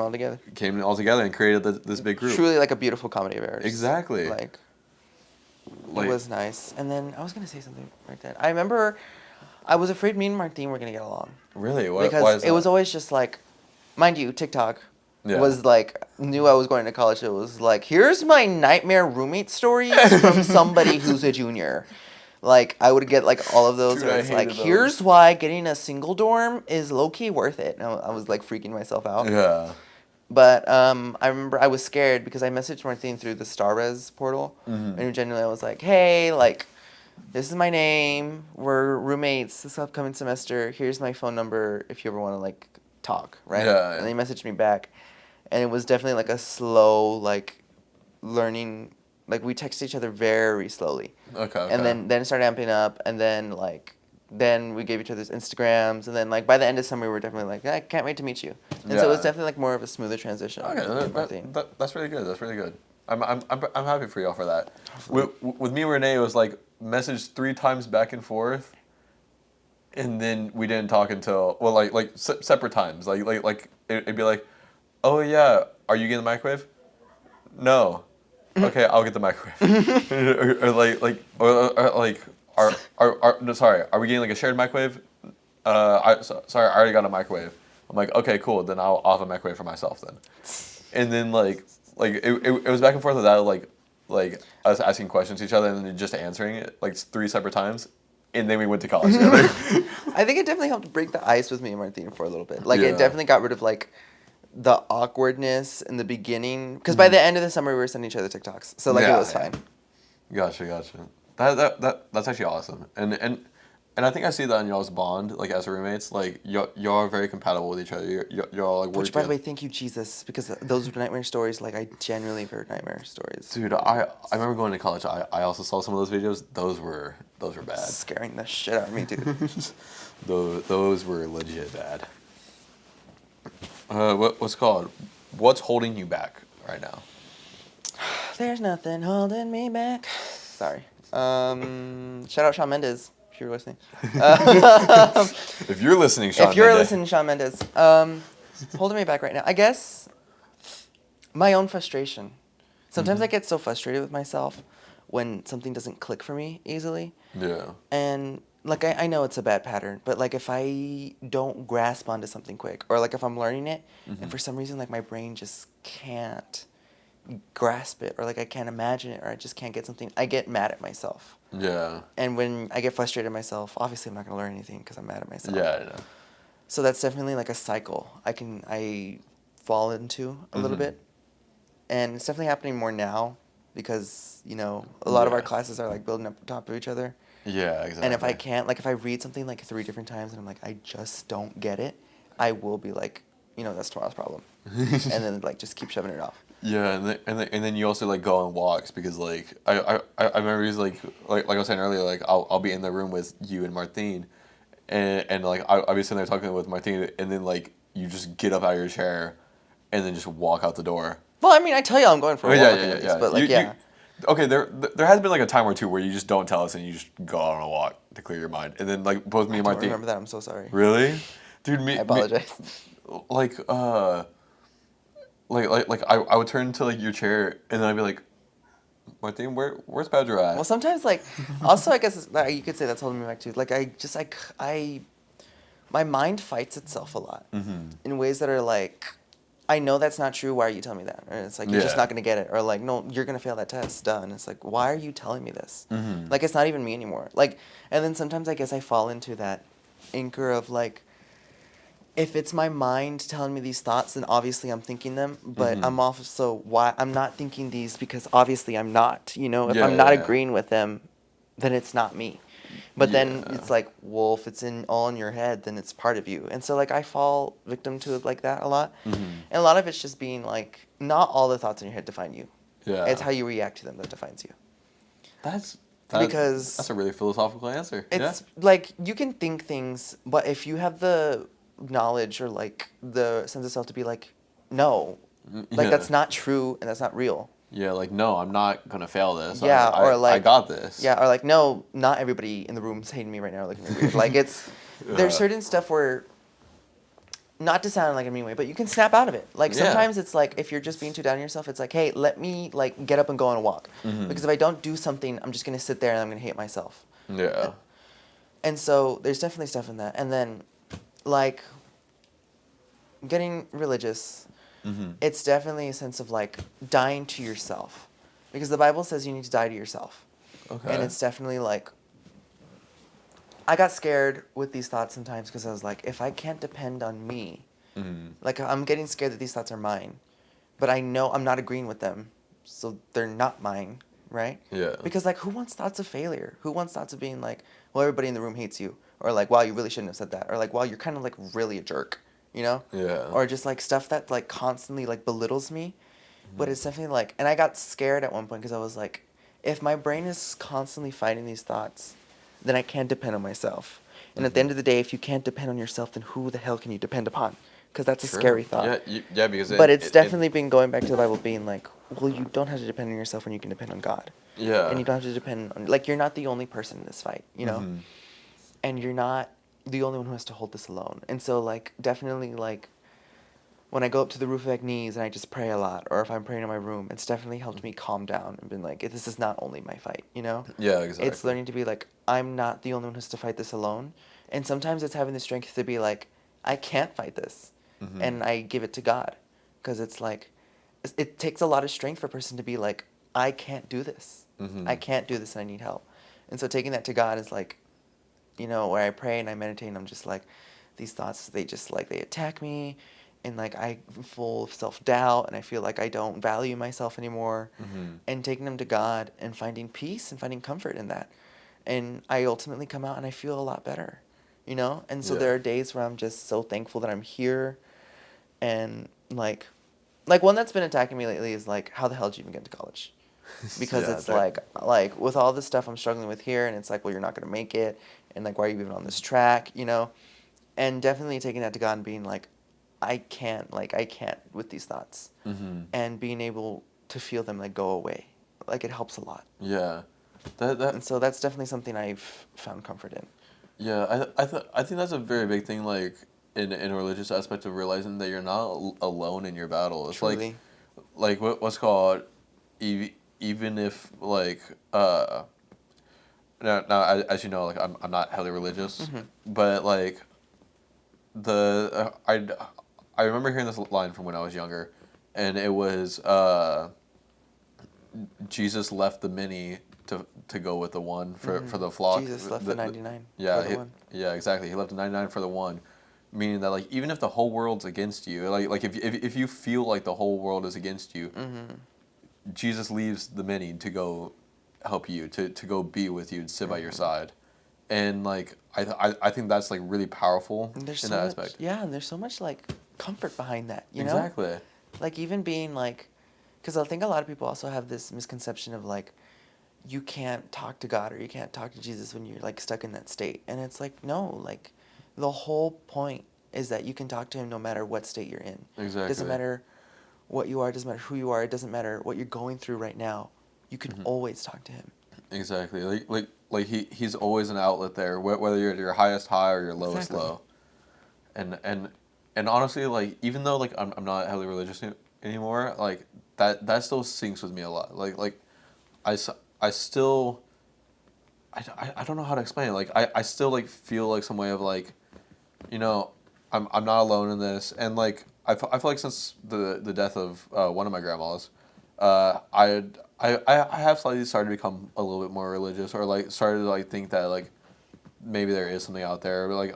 came all together and created this big group. Truly like a beautiful comedy of errors. Exactly. Like it was nice. And then I was gonna say something right then. I remember I was afraid me and Martine were gonna get along. Really? Why Because is it was always just like, mind you, TikTok was like, knew I was going to college. It was like, here's my nightmare roommate stories from somebody who's a junior. Like, I would get like all of those. Dude, Where it's like, here's why getting a single dorm is low key worth it. And I was like freaking myself out. Yeah. But I remember I was scared because I messaged Martine through the StarRes portal. And genuinely I was like, hey, like, this is my name. We're roommates this upcoming semester. Here's my phone number if you ever want to like talk, right? Yeah. And they messaged me back, and it was definitely like a slow like learning. Like we texted each other very slowly. Okay. And then it started amping up, and then we gave each other's Instagrams, and then like by the end of summer we were definitely like, I can't wait to meet you. And so it was definitely like more of a smoother transition. Okay, that's really good. That's really good. I'm happy for y'all for that. With me and Renee, it was like messaged 3 times back and forth, and then we didn't talk until separate times. Like it'd be like, oh yeah, are you getting the microwave? No. Okay, I'll get the microwave. No, sorry, are we getting like a shared microwave? Sorry, I already got a microwave. I'm like, okay, cool. Then I'll have a microwave for myself then. And then like it was back and forth with that, like us asking questions to each other and then just answering it like 3 separate times, and then we went to college together. I think it definitely helped break the ice with me and Martine for a little bit. Like it definitely got rid of like the awkwardness in the beginning, because by the end of the summer we were sending each other TikToks, so like it was fine. Gotcha. That's actually awesome, and I think I see that in y'all's bond, like as roommates, like y'all are very compatible with each other. Y'all like work. Which, by the way, thank you Jesus, because those were nightmare stories. Like I genuinely heard nightmare stories. Dude, I remember going to college. I also saw some of those videos. Those were bad. Scaring the shit out of me, dude. those were legit bad. What's called? What's holding you back right now? There's nothing holding me back. Sorry. Shout out Shawn Mendes if you're listening. If you're listening, Shawn. If you're listening, Shawn Mendes. Holding me back right now, I guess. My own frustration. Sometimes I get so frustrated with myself when something doesn't click for me easily. Yeah. And like I know it's a bad pattern, but like if I don't grasp onto something quick, or like if I'm learning it and for some reason like my brain just can't grasp it, or like I can't imagine it, or I just can't get something, I get mad at myself. Yeah. And when I get frustrated at myself, obviously I'm not gonna learn anything because I'm mad at myself. Yeah, I know. So that's definitely like a cycle I fall into a little bit. And it's definitely happening more now because, a lot of our classes are like building up on top of each other. Yeah, exactly. And if I can't, like if I read something like 3 different times and I'm like, I just don't get it, I will be like, that's tomorrow's problem. And then like just keep shoving it off. Yeah, and then you also like go on walks because like I remember he's like I was saying earlier, like I'll be in the room with you and Martine, and like I'll be sitting there talking with Martine, and then like you just get up out of your chair, and then just walk out the door. Well, I mean, I tell you I'm going for a walk at least, but like, Okay, there has been like a time or two where you just don't tell us and you just go out on a walk to clear your mind, and then like both me and I Martine. don't remember that. I'm so sorry. Really, dude, I apologize. Like I would turn to like your chair and then I'd be like, Martine, where's Pedro at? Well, sometimes like, also I guess you could say that's holding me back too. Like my mind fights itself a lot in ways that are like, I know that's not true. Why are you telling me that? Or it's like, you're just not going to get it. Or like, no, you're going to fail that test. Duh. And it's like, why are you telling me this? Like, it's not even me anymore. Like, and then sometimes I guess I fall into that anchor of like, if it's my mind telling me these thoughts, then obviously I'm thinking them. But I'm also, why I'm not thinking these because obviously I'm not. If I'm not agreeing with them, then it's not me. But then it's like, well, if it's all in your head, then it's part of you. And so like I fall victim to it like that a lot. And a lot of it's just being like, not all the thoughts in your head define you. Yeah. It's how you react to them that defines you. Because that's a really philosophical answer. It's like you can think things, but if you have the knowledge or like the sense of self to be like, no, like that's not true and that's not real. Yeah, like, no, I'm not going to fail this. Yeah, or like, I got this. Yeah, or like, no, not everybody in the room's hating me right now or looking at me weird. Like, there's certain stuff where, not to sound like a mean way, but you can snap out of it. Like, sometimes it's like, if you're just being too down on yourself, it's like, hey, let me, like, get up and go on a walk. Because if I don't do something, I'm just going to sit there and I'm going to hate myself. Yeah. And so, there's definitely stuff in that. And then, like, getting religious, it's definitely a sense of like dying to yourself, because the Bible says you need to die to yourself. Okay. And it's definitely like, I got scared with these thoughts sometimes because I was like, if I can't depend on me, like I'm getting scared that these thoughts are mine, but I know I'm not agreeing with them, so they're not mine, right? Yeah. Because like, who wants thoughts of failure? Who wants thoughts of being like, well, everybody in the room hates you, or like, wow, you really shouldn't have said that, or like, wow, you're kind of like really a jerk. Yeah. Or just like stuff that like constantly like belittles me. But it's definitely like, and I got scared at one point because I was like, if my brain is constantly fighting these thoughts, then I can't depend on myself. And at the end of the day, if you can't depend on yourself, then who the hell can you depend upon? Because that's a scary thought. Yeah, because but it's definitely been going back to the Bible being like, well, you don't have to depend on yourself when you can depend on God. Yeah. And you don't have to depend on, like, you're not the only person in this fight, And you're not the only one who has to hold this alone. And so, like, definitely, like, when I go up to the roof of knees and I just pray a lot, or if I'm praying in my room, it's definitely helped me calm down and been like, this is not only my fight, Yeah, exactly. It's learning to be like, I'm not the only one who has to fight this alone. And sometimes it's having the strength to be like, I can't fight this. And I give it to God. Because it's like, it takes a lot of strength for a person to be like, I can't do this. I can't do this and I need help. And so taking that to God is like, where I pray and I meditate and I'm just like, these thoughts, they just like, they attack me. And like, I'm full of self-doubt and I feel like I don't value myself anymore. And taking them to God and finding peace and finding comfort in that. And I ultimately come out and I feel a lot better, And so there are days where I'm just so thankful that I'm here. And like one that's been attacking me lately is like, how the hell did you even get into college? Because it's like with all this stuff I'm struggling with here, and it's like, well, you're not going to make it. And like, why are you even on this track, And definitely taking that to God and being like, I can't with these thoughts. And being able to feel them like go away. Like it helps a lot. Yeah. And so that's definitely something I've found comfort in. Yeah, I think that's a very big thing, like, in a religious aspect of realizing that you're not alone in your battle. It's Truly. like what's called, even if, like, now as you know, like, I'm not heavily religious, but, like, I remember hearing this line from when I was younger, and it was, Jesus left the many to go with the one for the flock. Jesus left the 99 yeah, for the one. Yeah, exactly. He left the 99 for the one. meaning that like even if the whole world's against you, like if you feel like the whole world is against you, Jesus leaves the many to go help you, to go be with you and sit by your side, and like I think that's like really powerful And there's in so that much, aspect. yeah, and there's so much like comfort behind that, you know? Exactly. Like even being like, because I think a lot of people also have this misconception of like, you can't talk to God or you can't talk to Jesus when you're like stuck in that state. And it's like, no, like the whole point is that you can talk to him no matter what state you're in. Exactly. It doesn't matter what you are, it doesn't matter who you are, it doesn't matter what you're going through right now. You can always talk to him. Exactly. Like he's always an outlet there, whether you're at your highest high or your lowest Exactly. low. And honestly, like even though like I'm not heavily religious anymore, like that still sinks with me a lot. Like I still I don't know how to explain it. Like I still like feel like some way of like, you know, I'm not alone in this, and like I feel like since the death of one of my grandmas, I have slightly started to become a little bit more religious, or like started to like think that like maybe there is something out there, but like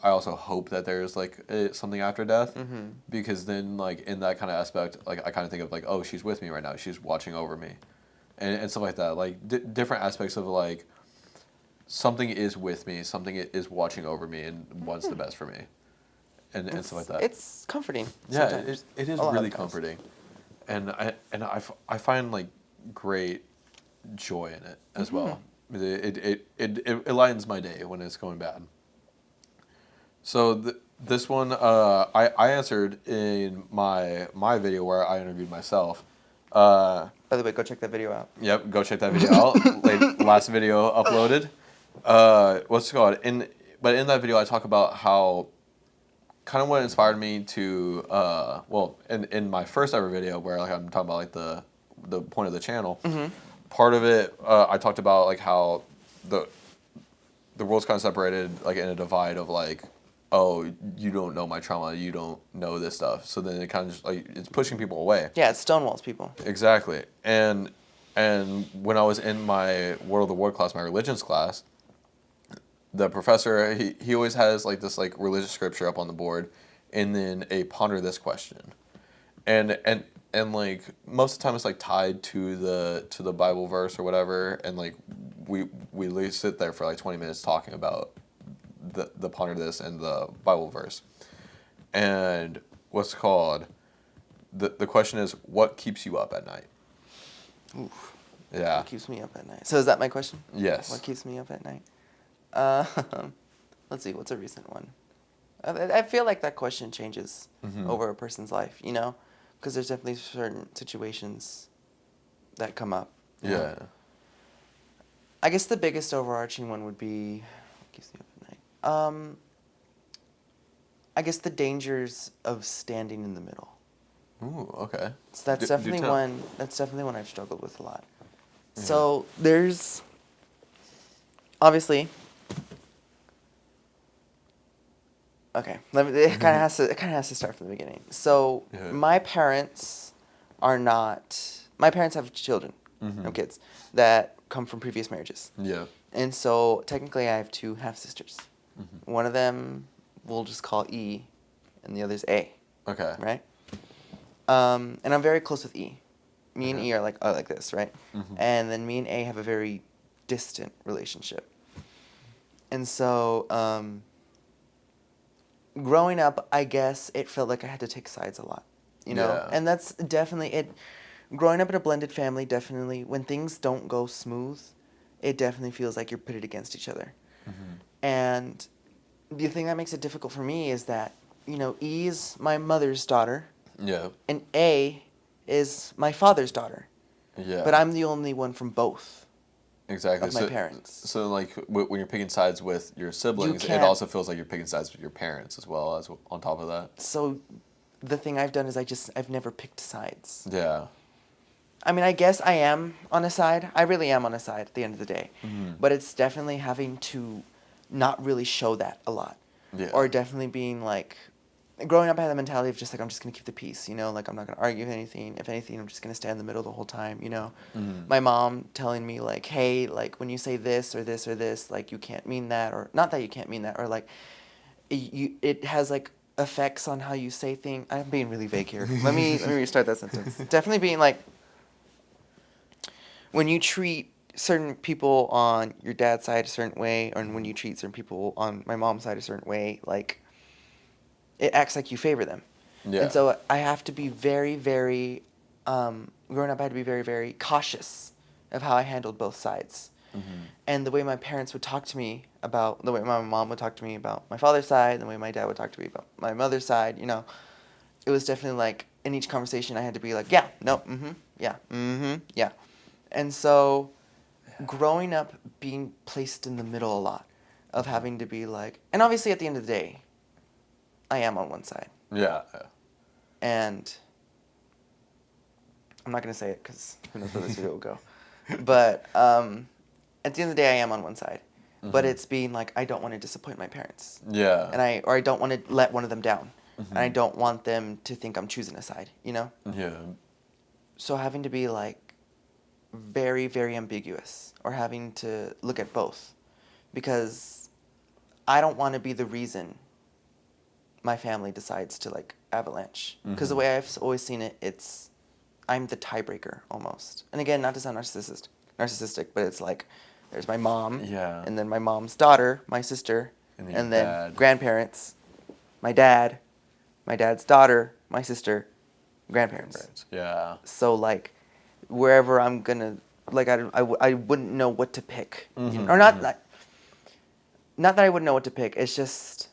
I also hope that there's like something after death, because then like in that kind of aspect, like I kind of think of like, oh, she's with me right now, she's watching over me, and stuff like that, like different aspects of like something is with me, something is watching over me and wants the best for me, and stuff like that. It's comforting. Yeah, Sometimes. it is A lot of really times. comforting, and I find like great joy in it as well. It lightens my day when it's going bad. So this one, I answered in my video where I interviewed myself. By the way, go check that video out. Yep, go check that video out. Last video uploaded. What's it called? But in that video, I talk about how kind of what inspired me to well, in my first ever video where like I'm talking about like the point of the channel. Part of it, I talked about like how the the world's kind of separated like in a divide of like, oh, you don't know my trauma, you don't know this stuff. So then it kind of just like it's pushing people away. Yeah, it stonewalls people. Exactly. And when I was in my World of the Word class, my religions class, the professor he always has like this like religious scripture up on the board, and then a ponder this question, and like most of the time it's like tied to the Bible verse or whatever, and like we literally sit there for like 20 minutes talking about the ponder this and the Bible verse, and what's called the question is, what keeps you up at night? Oof. Yeah. What keeps me up at night? So is that my question? Yes. What keeps me up at night? Let's see. What's a recent one? I feel like that question changes over a person's life, you know? Because there's definitely certain situations that come up. You know? I guess the biggest overarching one would be, what keeps me up at night? I guess the dangers of standing in the middle. Ooh, okay. So that's definitely tell. one. That's definitely one I've struggled with a lot. So there's obviously. Okay, it kind of has to start from the beginning. So my parents are not. My parents have children, no kids, that come from previous marriages. Yeah. And so technically, I have two half sisters. One of them we'll just call E, and the other's A. Okay. Right. And I'm very close with E. Me and E are like this, right? And then me and A have a very distant relationship. And so, growing up, I guess it felt like I had to take sides a lot, you know? Yeah. And that's definitely it. Growing up in a blended family, definitely, when things don't go smooth, it definitely feels like you're pitted against each other. And the thing that makes it difficult for me is that, you know, E is my mother's daughter. Yeah. And A is my father's daughter. Yeah. But I'm the only one from both exactly. of my parents. So like when you're picking sides with your siblings, it can't- also feels like you're picking sides with your parents as well as on top of that. So the thing I've done is I've never picked sides. Yeah. I mean, I guess I am on a side. I really am on a side at the end of the day. But it's definitely having to not really show that a lot. Yeah. Or definitely being like, growing up I had the mentality of just like, I'm just going to keep the peace, you know, like I'm not going to argue with anything. If anything, I'm just going to stand in the middle the whole time, you know. My mom telling me like, hey, like when you say this or this or this, like you can't mean that, or not that you can't mean that, or like it has like effects on how you say things. I'm being really vague here. Let me restart that sentence. Definitely being like when you treat certain people on your dad's side a certain way, or when you treat certain people on my mom's side a certain way, like it acts like you favor them. Yeah. And so I have to be very, very, growing up, I had to be very, very cautious of how I handled both sides. And the way my parents would talk to me about, the way my mom would talk to me about my father's side, the way my dad would talk to me about my mother's side, it was definitely like in each conversation I had to be like, yeah, no, yeah, yeah. And so growing up being placed in the middle a lot of having to be like, and obviously at the end of the day, I am on one side. Yeah. And I'm not going to say it because who knows where this video will go. But at the end of the day, I am on one side. But it's being like, I don't want to disappoint my parents. Yeah. And I don't want to let one of them down. And I don't want them to think I'm choosing a side, Yeah. So having to be like very, very ambiguous or having to look at both. Because I don't want to be the reason my family decides to like avalanche. Because the way I've always seen it, I'm the tiebreaker almost. And again, not to sound narcissistic, but it's like there's my mom, and then my mom's daughter, my sister, and then dad. Grandparents, my dad's daughter, my sister, grandparents. Yeah. So like wherever I'm gonna like I wouldn't know what to pick, or not that I wouldn't know what to pick. It's just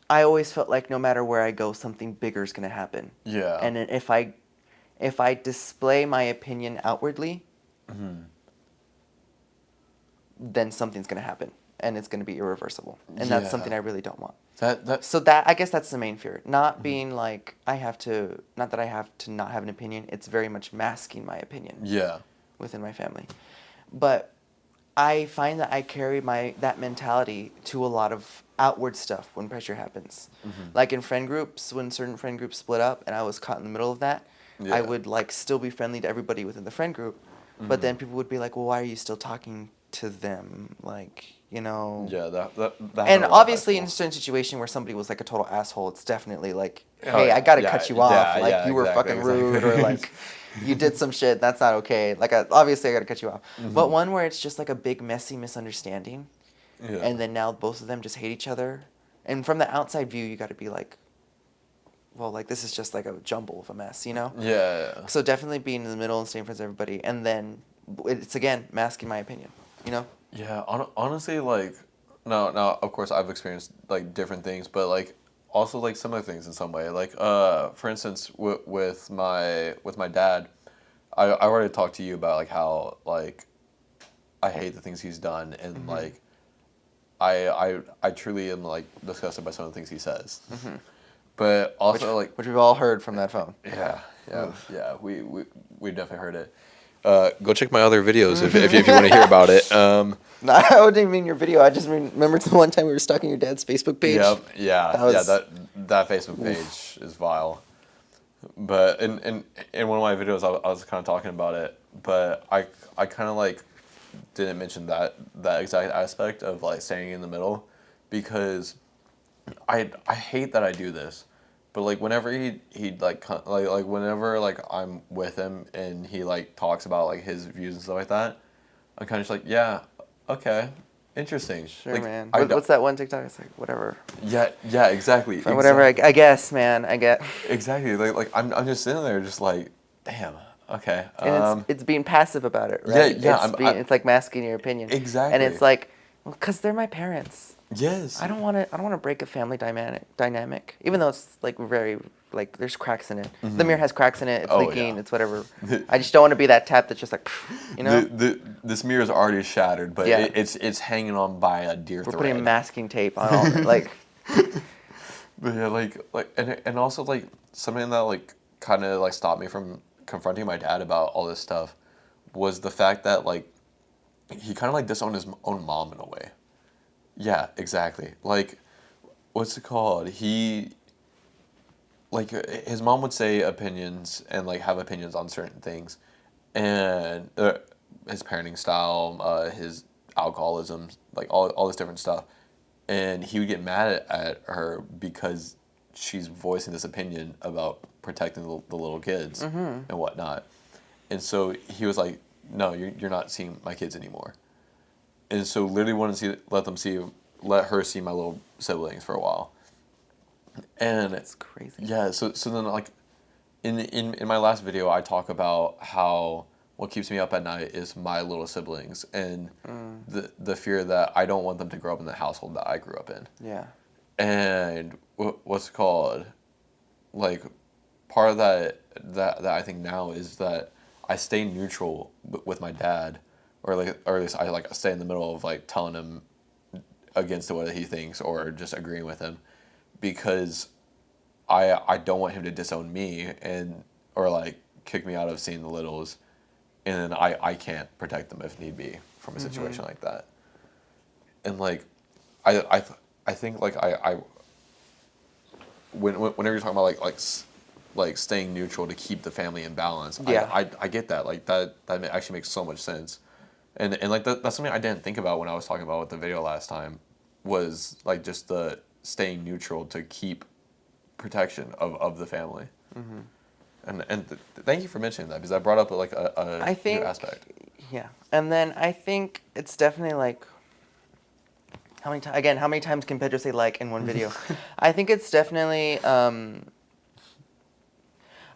I always felt like no matter where I go, something bigger is gonna happen. Yeah. And then if I display my opinion outwardly, then something's gonna happen, and it's gonna be irreversible, and that's something I really don't want. So I guess that's the main fear. Not being like not that I have to not have an opinion. It's very much masking my opinion. Yeah. Within my family, but I find that I carry that mentality to a lot of outward stuff when pressure happens. Like in friend groups, when certain friend groups split up and I was caught in the middle of that, I would like still be friendly to everybody within the friend group, but then people would be like, well, why are you still talking to them? Like, Yeah, that and obviously in a certain situation where somebody was like a total asshole, it's definitely like, hey, I gotta cut you off. Like you were fucking rude, or like you did some shit that's not okay. Like obviously I gotta cut you off. But one where it's just like a big messy misunderstanding, and then now both of them just hate each other, and from the outside view you got to be like, well, like this is just like a jumble of a mess, Yeah. So definitely being in the middle and staying friends with everybody, and then it's again masking my opinion, Yeah, honestly, like, no, of course, I've experienced, like, different things, but, like, also, like, similar things in some way. Like, for instance, with my dad, I already talked to you about, like, how, like, I hate the things he's done, and, like, I truly am, like, disgusted by some of the things he says. But also, which we've all heard from that phone. Yeah, we definitely heard it. Go check my other videos if you want to hear about it. No, I wouldn't even mean your video. I just remember the one time we were stalking your dad's Facebook page. Yep, that Facebook page is vile. But in one of my videos, I was kind of talking about it, but I kind of like didn't mention that exact aspect of like staying in the middle, because I hate that I do this. But like whenever he like whenever like I'm with him and he like talks about like his views and stuff like that, I'm kind of just like, yeah, okay, interesting. Sure, like, man. What's that one TikTok? It's like whatever. Yeah, exactly. Whatever. I guess, man. I get. Exactly. Like I'm just sitting there just like, damn. Okay. And it's being passive about it, right? Yeah. It's like masking your opinion. Exactly. And it's like, well, because they're my parents. Yes. I don't want to break a family dynamic, even though it's like very like there's cracks in it. The mirror has cracks in it. It's leaking. Yeah. It's whatever. I just don't want to be that tap that's just like, This mirror is already shattered, but it's hanging on by a dear thread. We're putting masking tape on all like. But yeah, and also like something that like kind of like stopped me from confronting my dad about all this stuff was the fact that like he kind of like disowned his own mom in a way. Yeah, exactly. Like, what's it called? Like, his mom would say opinions and, like, have opinions on certain things. And his parenting style, his alcoholism, like, all this different stuff. and he would get mad at her because she's voicing this opinion about protecting the little kids and whatnot. And so he was like, "No, you're not seeing my kids anymore." And so literally wanted to let her see my little siblings for a while. And That's crazy. Yeah, so then like in my last video I talk about how what keeps me up at night is my little siblings and the fear that I don't want them to grow up in the household that I grew up in. Yeah. And what's it called? Like part of that I think now is that I stay neutral with my dad, or at least I like stay in the middle of like telling him against what he thinks or just agreeing with him, because I don't want him to disown me and or like kick me out of seeing the littles, and then I can't protect them if need be from a situation like that. And like I think like I whenever you're talking about like staying neutral to keep the family in balance, Yeah. I get that, like that actually makes so much sense. And like that's something I didn't think about when I was talking about with the video last time, was like just the staying neutral to keep protection of the family. And thank you for mentioning that, because I brought up like I new think, aspect. yeah. And then I think it's definitely like, how many times can Pedro say like in one video? I think it's definitely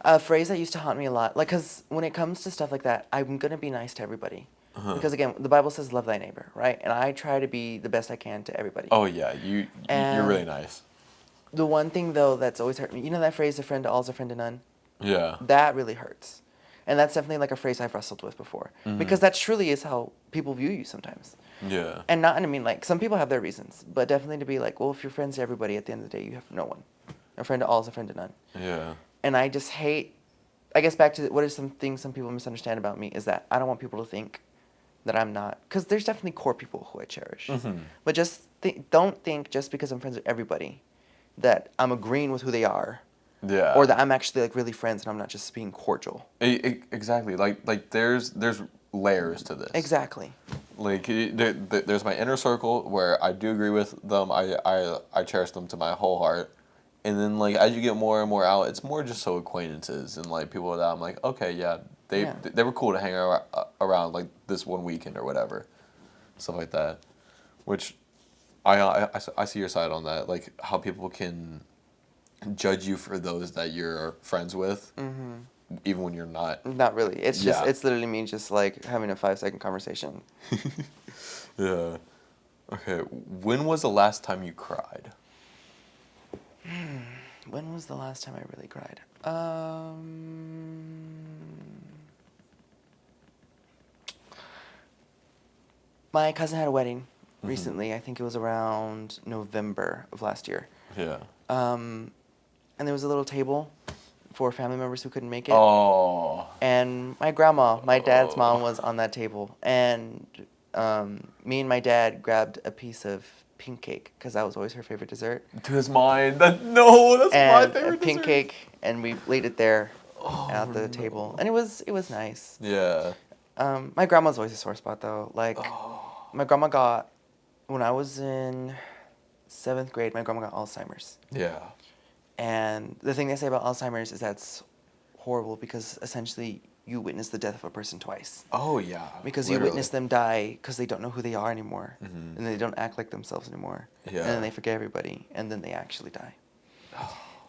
a phrase that used to haunt me a lot. Like, because when it comes to stuff like that, I'm going to be nice to everybody. Because again, the Bible says love thy neighbor, right? And I try to be the best I can to everybody. Oh yeah, you're really nice. The one thing though that's always hurt me, you know that phrase, a friend to all is a friend to none? Yeah. That really hurts. And that's definitely like a phrase I've wrestled with before. Because that truly is how people view you sometimes. Yeah. And not, I mean, like, some people have their reasons, but definitely to be like, well, if you're friends to everybody, at the end of the day, you have no one. A friend to all is a friend to none. Yeah. And I just hate, I guess back to what are some things some people misunderstand about me is that I don't want people to think that I'm not, because there's definitely core people who I cherish. But just don't think just because I'm friends with everybody that I'm agreeing with who they are. Yeah. Or that I'm actually like really friends and I'm not just being cordial. Exactly. Like there's layers to this. Exactly. Like there's my inner circle where I do agree with them. I cherish them to my whole heart. And then like as you get more and more out, it's more just so acquaintances and like people that I'm like, okay, yeah, they were cool to hang around like this one weekend or whatever, stuff like that. Which I see your side on that, like how people can judge you for those that you're friends with, even when you're not. Not really. It's just, Yeah. it's literally me just like having a 5-second conversation. Yeah. Okay. When was the last time you cried? When was the last time I really cried? My cousin had a wedding recently. I think it was around November of last year. Yeah. And there was a little table for family members who couldn't make it. Oh. And my grandma, my dad's mom, was on that table. And me and my dad grabbed a piece of pink cake because that was always her favorite dessert. That's mine. That's my favorite pink dessert. cake, and we laid it there at the table, and it was nice. Yeah. My grandma's always a sore spot though. Like, my grandma got, when I was in 7th grade, my grandma got Alzheimer's. Yeah. And the thing they say about Alzheimer's is that's horrible because essentially you witness the death of a person twice. Oh yeah. Because literally. you witness them die because they don't know who they are anymore, and they don't act like themselves anymore. Yeah. And then they forget everybody, and then they actually die.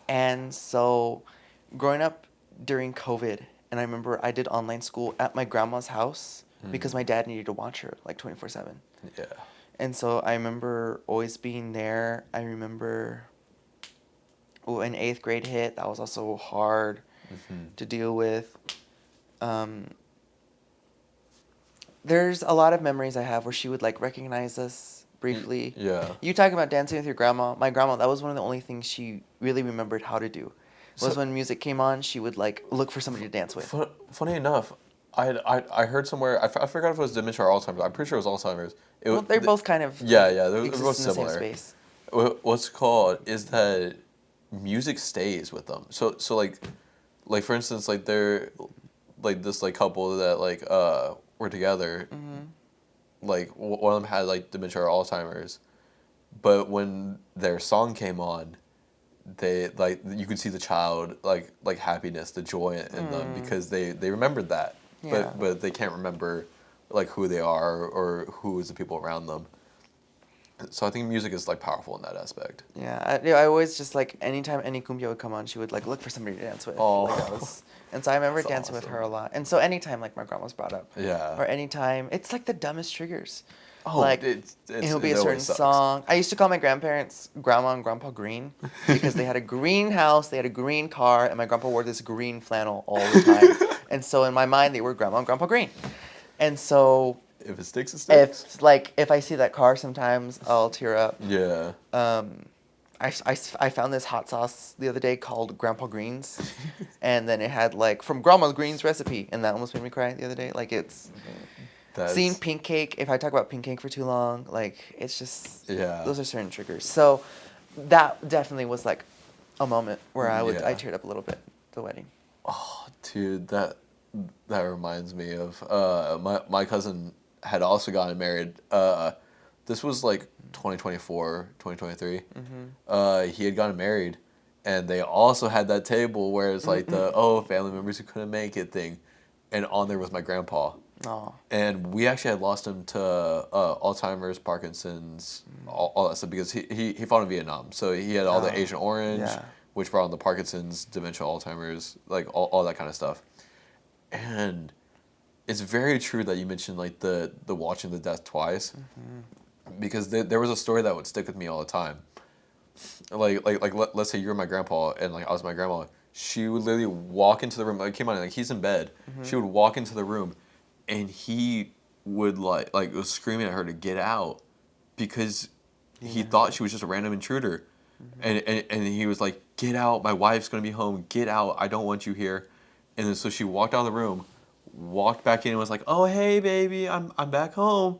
And so, growing up during COVID, and I remember I did online school at my grandma's house because my dad needed to watch her like 24/7. Yeah. And so I remember always being there. I remember when 8th grade hit, that was also hard to deal with. There's a lot of memories I have where she would like recognize us briefly. Yeah. You talking about dancing with your grandma. My grandma, that was one of the only things she really remembered how to do. Was when music came on, she would like look for somebody to dance with. Funny enough, I heard somewhere, I forgot if it was dementia or Alzheimer's. I'm pretty sure it was Alzheimer's. Well, they're both kind of they're both exist in the similar. same space. What's called is that music stays with them. So like for instance, like they're like this like couple that like were together. Like one of them had like dementia or Alzheimer's, but when their song came on, they like you could see the child like happiness, the joy in them because they remembered that, Yeah. but they can't remember like who they are or who is the people around them. So I think music is like powerful in that aspect. Yeah, I always just like anytime any cumbia would come on, she would like look for somebody to dance with. Oh, Like that was, and so I remember that's dancing with awesome. her a lot. And so anytime like my grandma's brought up, Yeah. or anytime it's like the dumbest triggers. Oh, Like it it'll be a certain always sucks. song. I used to call my grandparents Grandma and Grandpa Green because they had a green house, they had a green car, and my grandpa wore this green flannel all the time. And so in my mind, they were Grandma and Grandpa Green. And so If it sticks, it sticks. if I see that car, sometimes I'll tear up. Yeah. I found this hot sauce the other day called Grandpa Greens, and then it had like from Grandma Green's recipe, and that almost made me cry the other day. Like seeing pink cake. If I talk about pink cake for too long, like it's just those are certain triggers. So that definitely was like a moment where I teared up a little bit. The wedding. Oh, dude, that reminds me of my cousin had also gotten married. This was like 2024, 2023. He had gotten married, and they also had that table where it's like the family members who couldn't make it thing, and on there was my grandpa. Oh. And we actually had lost him to Alzheimer's, Parkinson's, all that stuff because he fought in Vietnam, so he had all the Agent Orange, which brought on the Parkinson's, dementia, Alzheimer's, like all that kind of stuff. And it's very true that you mentioned like the watching the death twice, because there was a story that would stick with me all the time. Let's say you're my grandpa and like I was my grandma. She would literally walk into the room. Like came on, like he's in bed. She would walk into the room, and he would like was screaming at her to get out, because he thought she was just a random intruder, and he was like, "Get out! My wife's gonna be home. Get out! I don't want you here." And then so she walked out of the room, walked back in, and was like, "Oh hey baby, I'm back home,"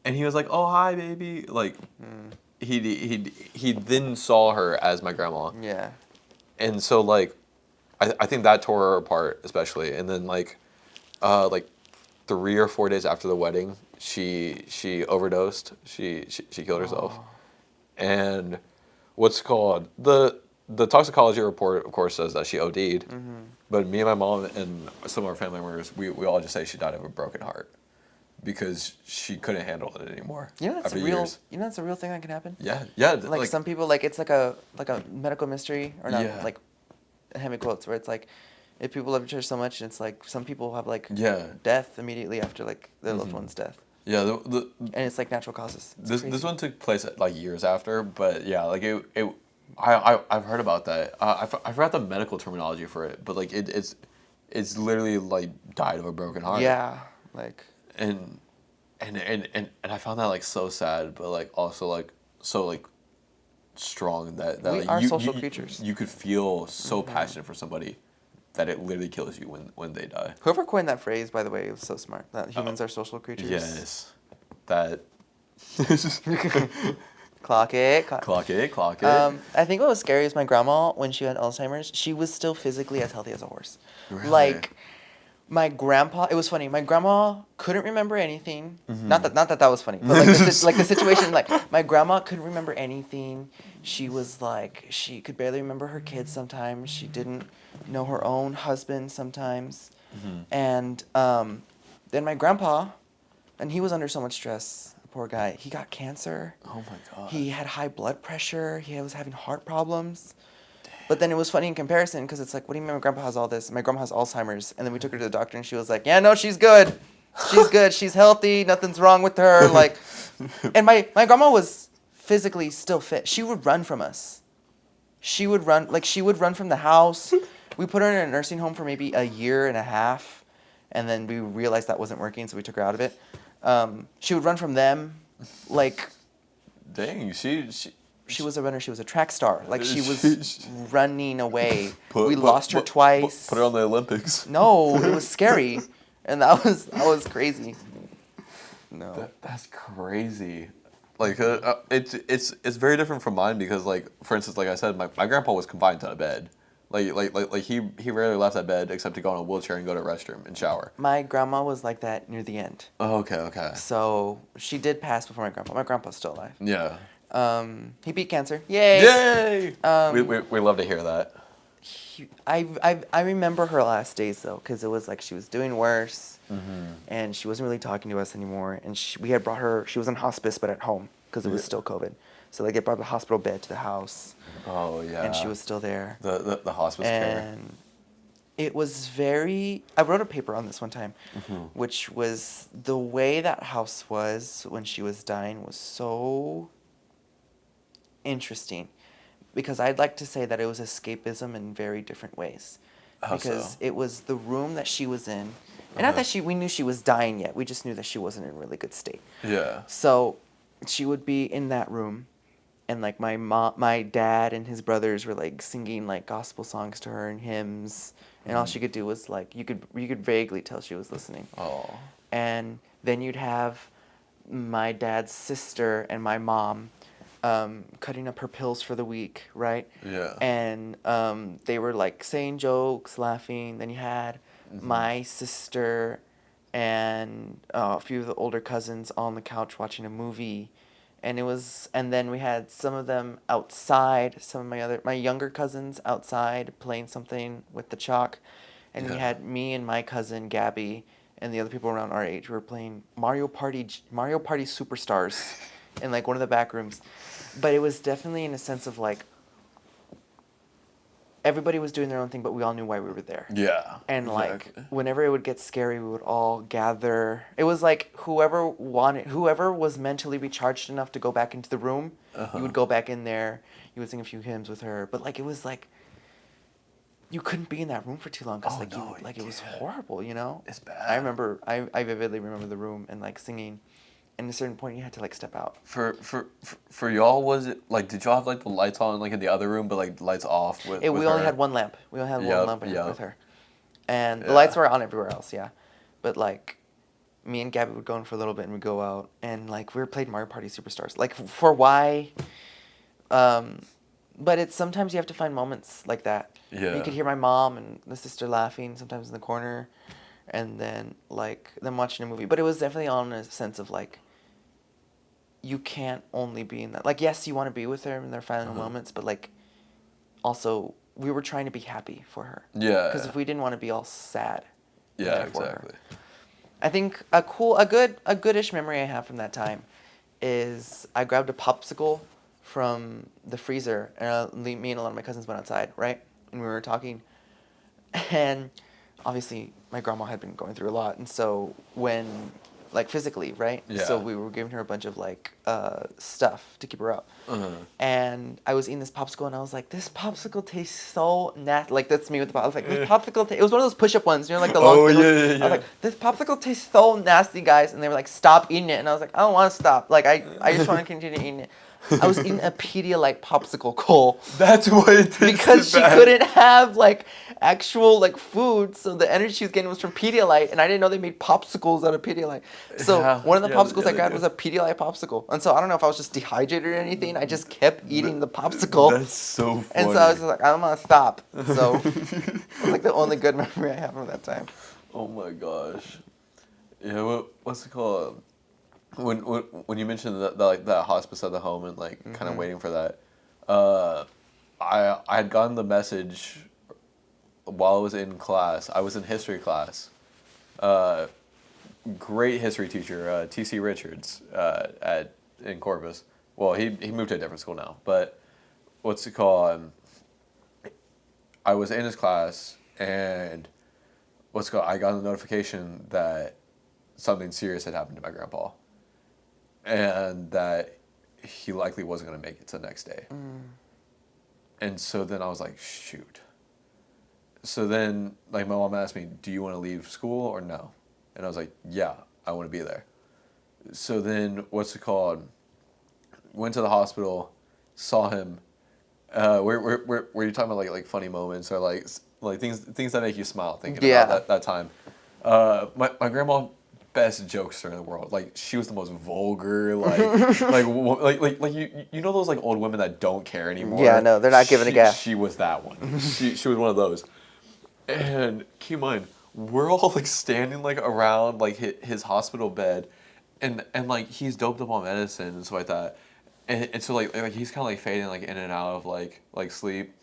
and he was like, "Oh hi baby," like. He then saw her as my grandma. Yeah. And so like, I think that tore her apart especially. And then like 3 or 4 days after the wedding, she overdosed. She killed herself. And what's called the toxicology report of course says that she OD'd. But me and my mom and some of our family members, we all just say she died of a broken heart, because she couldn't handle it anymore. You know that's after a real. years. You know that's a real thing that can happen. Yeah. Like some people, like it's like a medical mystery, or not like hemi quotes, where it's like if people love each other so much, and it's like some people have like death immediately after like their loved one's death. Yeah, and it's like natural causes. This one took place like years after, but yeah, like I've heard about that. I forgot the medical terminology for it, but like it's literally like died of a broken heart. Yeah, like. And I found that like so sad, but like also like so like strong that we like, are social creatures. You could feel so passionate for somebody that it literally kills you when they die. Whoever coined that phrase, by the way, was so smart. That humans are social creatures. Yes, that. Clock it. Clock it. I think what was scary is my grandma, when she had Alzheimer's, she was still physically as healthy as a horse. Really? Like, my grandpa, it was funny. My grandma couldn't remember anything. Not that was funny, but like the situation, like my grandma couldn't remember anything. She was like, she could barely remember her kids sometimes. She didn't know her own husband sometimes. And then my grandpa, and he was under so much stress. Poor guy. He got cancer. Oh my god. He had high blood pressure. He was having heart problems. But then it was funny in comparison, because it's like, what do you mean my grandpa has all this? My grandma has Alzheimer's. And then we took her to the doctor, and she was like, yeah, no, she's good. She's good. She's healthy. Nothing's wrong with her. Like, and my grandma was physically still fit. She would run from us. She would run from the house. We put her in a nursing home for maybe a year and a half, and then we realized that wasn't working, so we took her out of it. She would run from them, like. Dang, She was a runner. She was a track star. Like, she was running away. We lost her twice. Put her on the Olympics. No, it was scary, and that was crazy. No, that's crazy. Like, it's very different from mine because, like, for instance, like I said, my grandpa was confined to a bed. Like he rarely left that bed except to go in a wheelchair and go to the restroom and shower. My grandma was like that near the end. Oh, okay. So she did pass before my grandpa. My grandpa's still alive. Yeah. He beat cancer. Yay! Yay! We love to hear that. I remember her last days though, because it was like she was doing worse, and she wasn't really talking to us anymore. And we had brought her. She was on hospice, but at home because it was still COVID. So like they brought the hospital bed to the house. Oh yeah. And she was still there. The hospice care. And it was very. I wrote a paper on this one time, which was the way that house was when she was dying was so interesting. Because I'd like to say that it was escapism in very different ways. Because it was the room that she was in. And not that we knew she was dying yet. We just knew that she wasn't in a really good state. Yeah. So she would be in that room. And like my dad and his brothers were like singing like gospel songs to her and hymns. And all she could do was like, you could vaguely tell she was listening. Oh. And then you'd have my dad's sister and my mom cutting up her pills for the week, right? Yeah. And they were like saying jokes, laughing. Then you had my sister and a few of the older cousins on the couch watching a movie. And then we had some of them outside, some of my younger cousins outside playing something with the chalk. And we had me and my cousin Gabby and the other people around our age who were playing Mario Party Superstars in like one of the back rooms. But it was definitely in a sense of like everybody was doing their own thing, but we all knew why we were there. Yeah. And like whenever it would get scary, we would all gather. It was like whoever was mentally recharged enough to go back into the room, you would go back in there. You would sing a few hymns with her, but like it was like you couldn't be in that room for too long because it was horrible, you know. It's bad. I vividly remember the room and like singing. And at a certain point, you had to like step out. For y'all, was it like did y'all have like the lights on like in the other room, but like the lights off with? We only had one lamp. We only had one lamp with her, and the lights were on everywhere else. Yeah, but like, me and Gabby would go in for a little bit, and we'd go out, and like we were playing Mario Party Superstars. Like for why? But it's sometimes you have to find moments like that. Yeah. You could hear my mom and the sister laughing sometimes in the corner, and then like them watching a movie. But it was definitely on a sense of like. You can't only be in that. Like, yes, you want to be with her in their final moments, but like, also we were trying to be happy for her. Yeah. Because if we didn't want to be all sad. Yeah, exactly. I think a goodish memory I have from that time is I grabbed a popsicle from the freezer, and me and a lot of my cousins went outside, right? And we were talking, and obviously my grandma had been going through a lot, and so when. Like physically, right? Yeah. So we were giving her a bunch of like stuff to keep her up. And I was eating this popsicle and I was like, this popsicle tastes so nasty. Like that's me with the popsicle. I was like, this popsicle it was one of those push-up ones, you know, like the long thing. I was like, this popsicle tastes so nasty, guys. And they were like, stop eating it. And I was like, I don't want to stop. Like I just want to continue eating it. I was eating a Pedialyte popsicle, Cole. That's what it tasted because she couldn't have like actual like food, so the energy she was getting was from Pedialyte, and I didn't know they made popsicles out of Pedialyte. So one of the popsicles I grabbed was a Pedialyte popsicle, and so I don't know if I was just dehydrated or anything. I just kept eating the popsicle. That's so funny. And so I was just like, I don't want to stop. So it was like the only good memory I have from that time. Oh my gosh. Yeah, what's it called? When you mentioned that hospice at the home and like kind of waiting for that, I had gotten the message while I was in class. I was in history class. Great history teacher, T.C. Richards, in Corpus. Well, he moved to a different school now, but what's it called? I was in his class and I got a notification that something serious had happened to my grandpa. And that he likely wasn't going to make it to the next day. And so then I was like, shoot. So then, like, my mom asked me, do you want to leave school or no? And I was like, yeah, I want to be there. So then, went to the hospital, saw him. Were you talking about, like funny moments or, like things that make you smile thinking about that time? My grandma... best jokester in the world. Like she was the most vulgar. Like you know those like old women that don't care anymore. Yeah, no, they're not giving a gas. She was that one. she was one of those. And keep in mind, we're all like standing like around like his hospital bed, and like he's doped up on medicine and stuff like that. and so like he's kind of like fading like in and out of like sleep,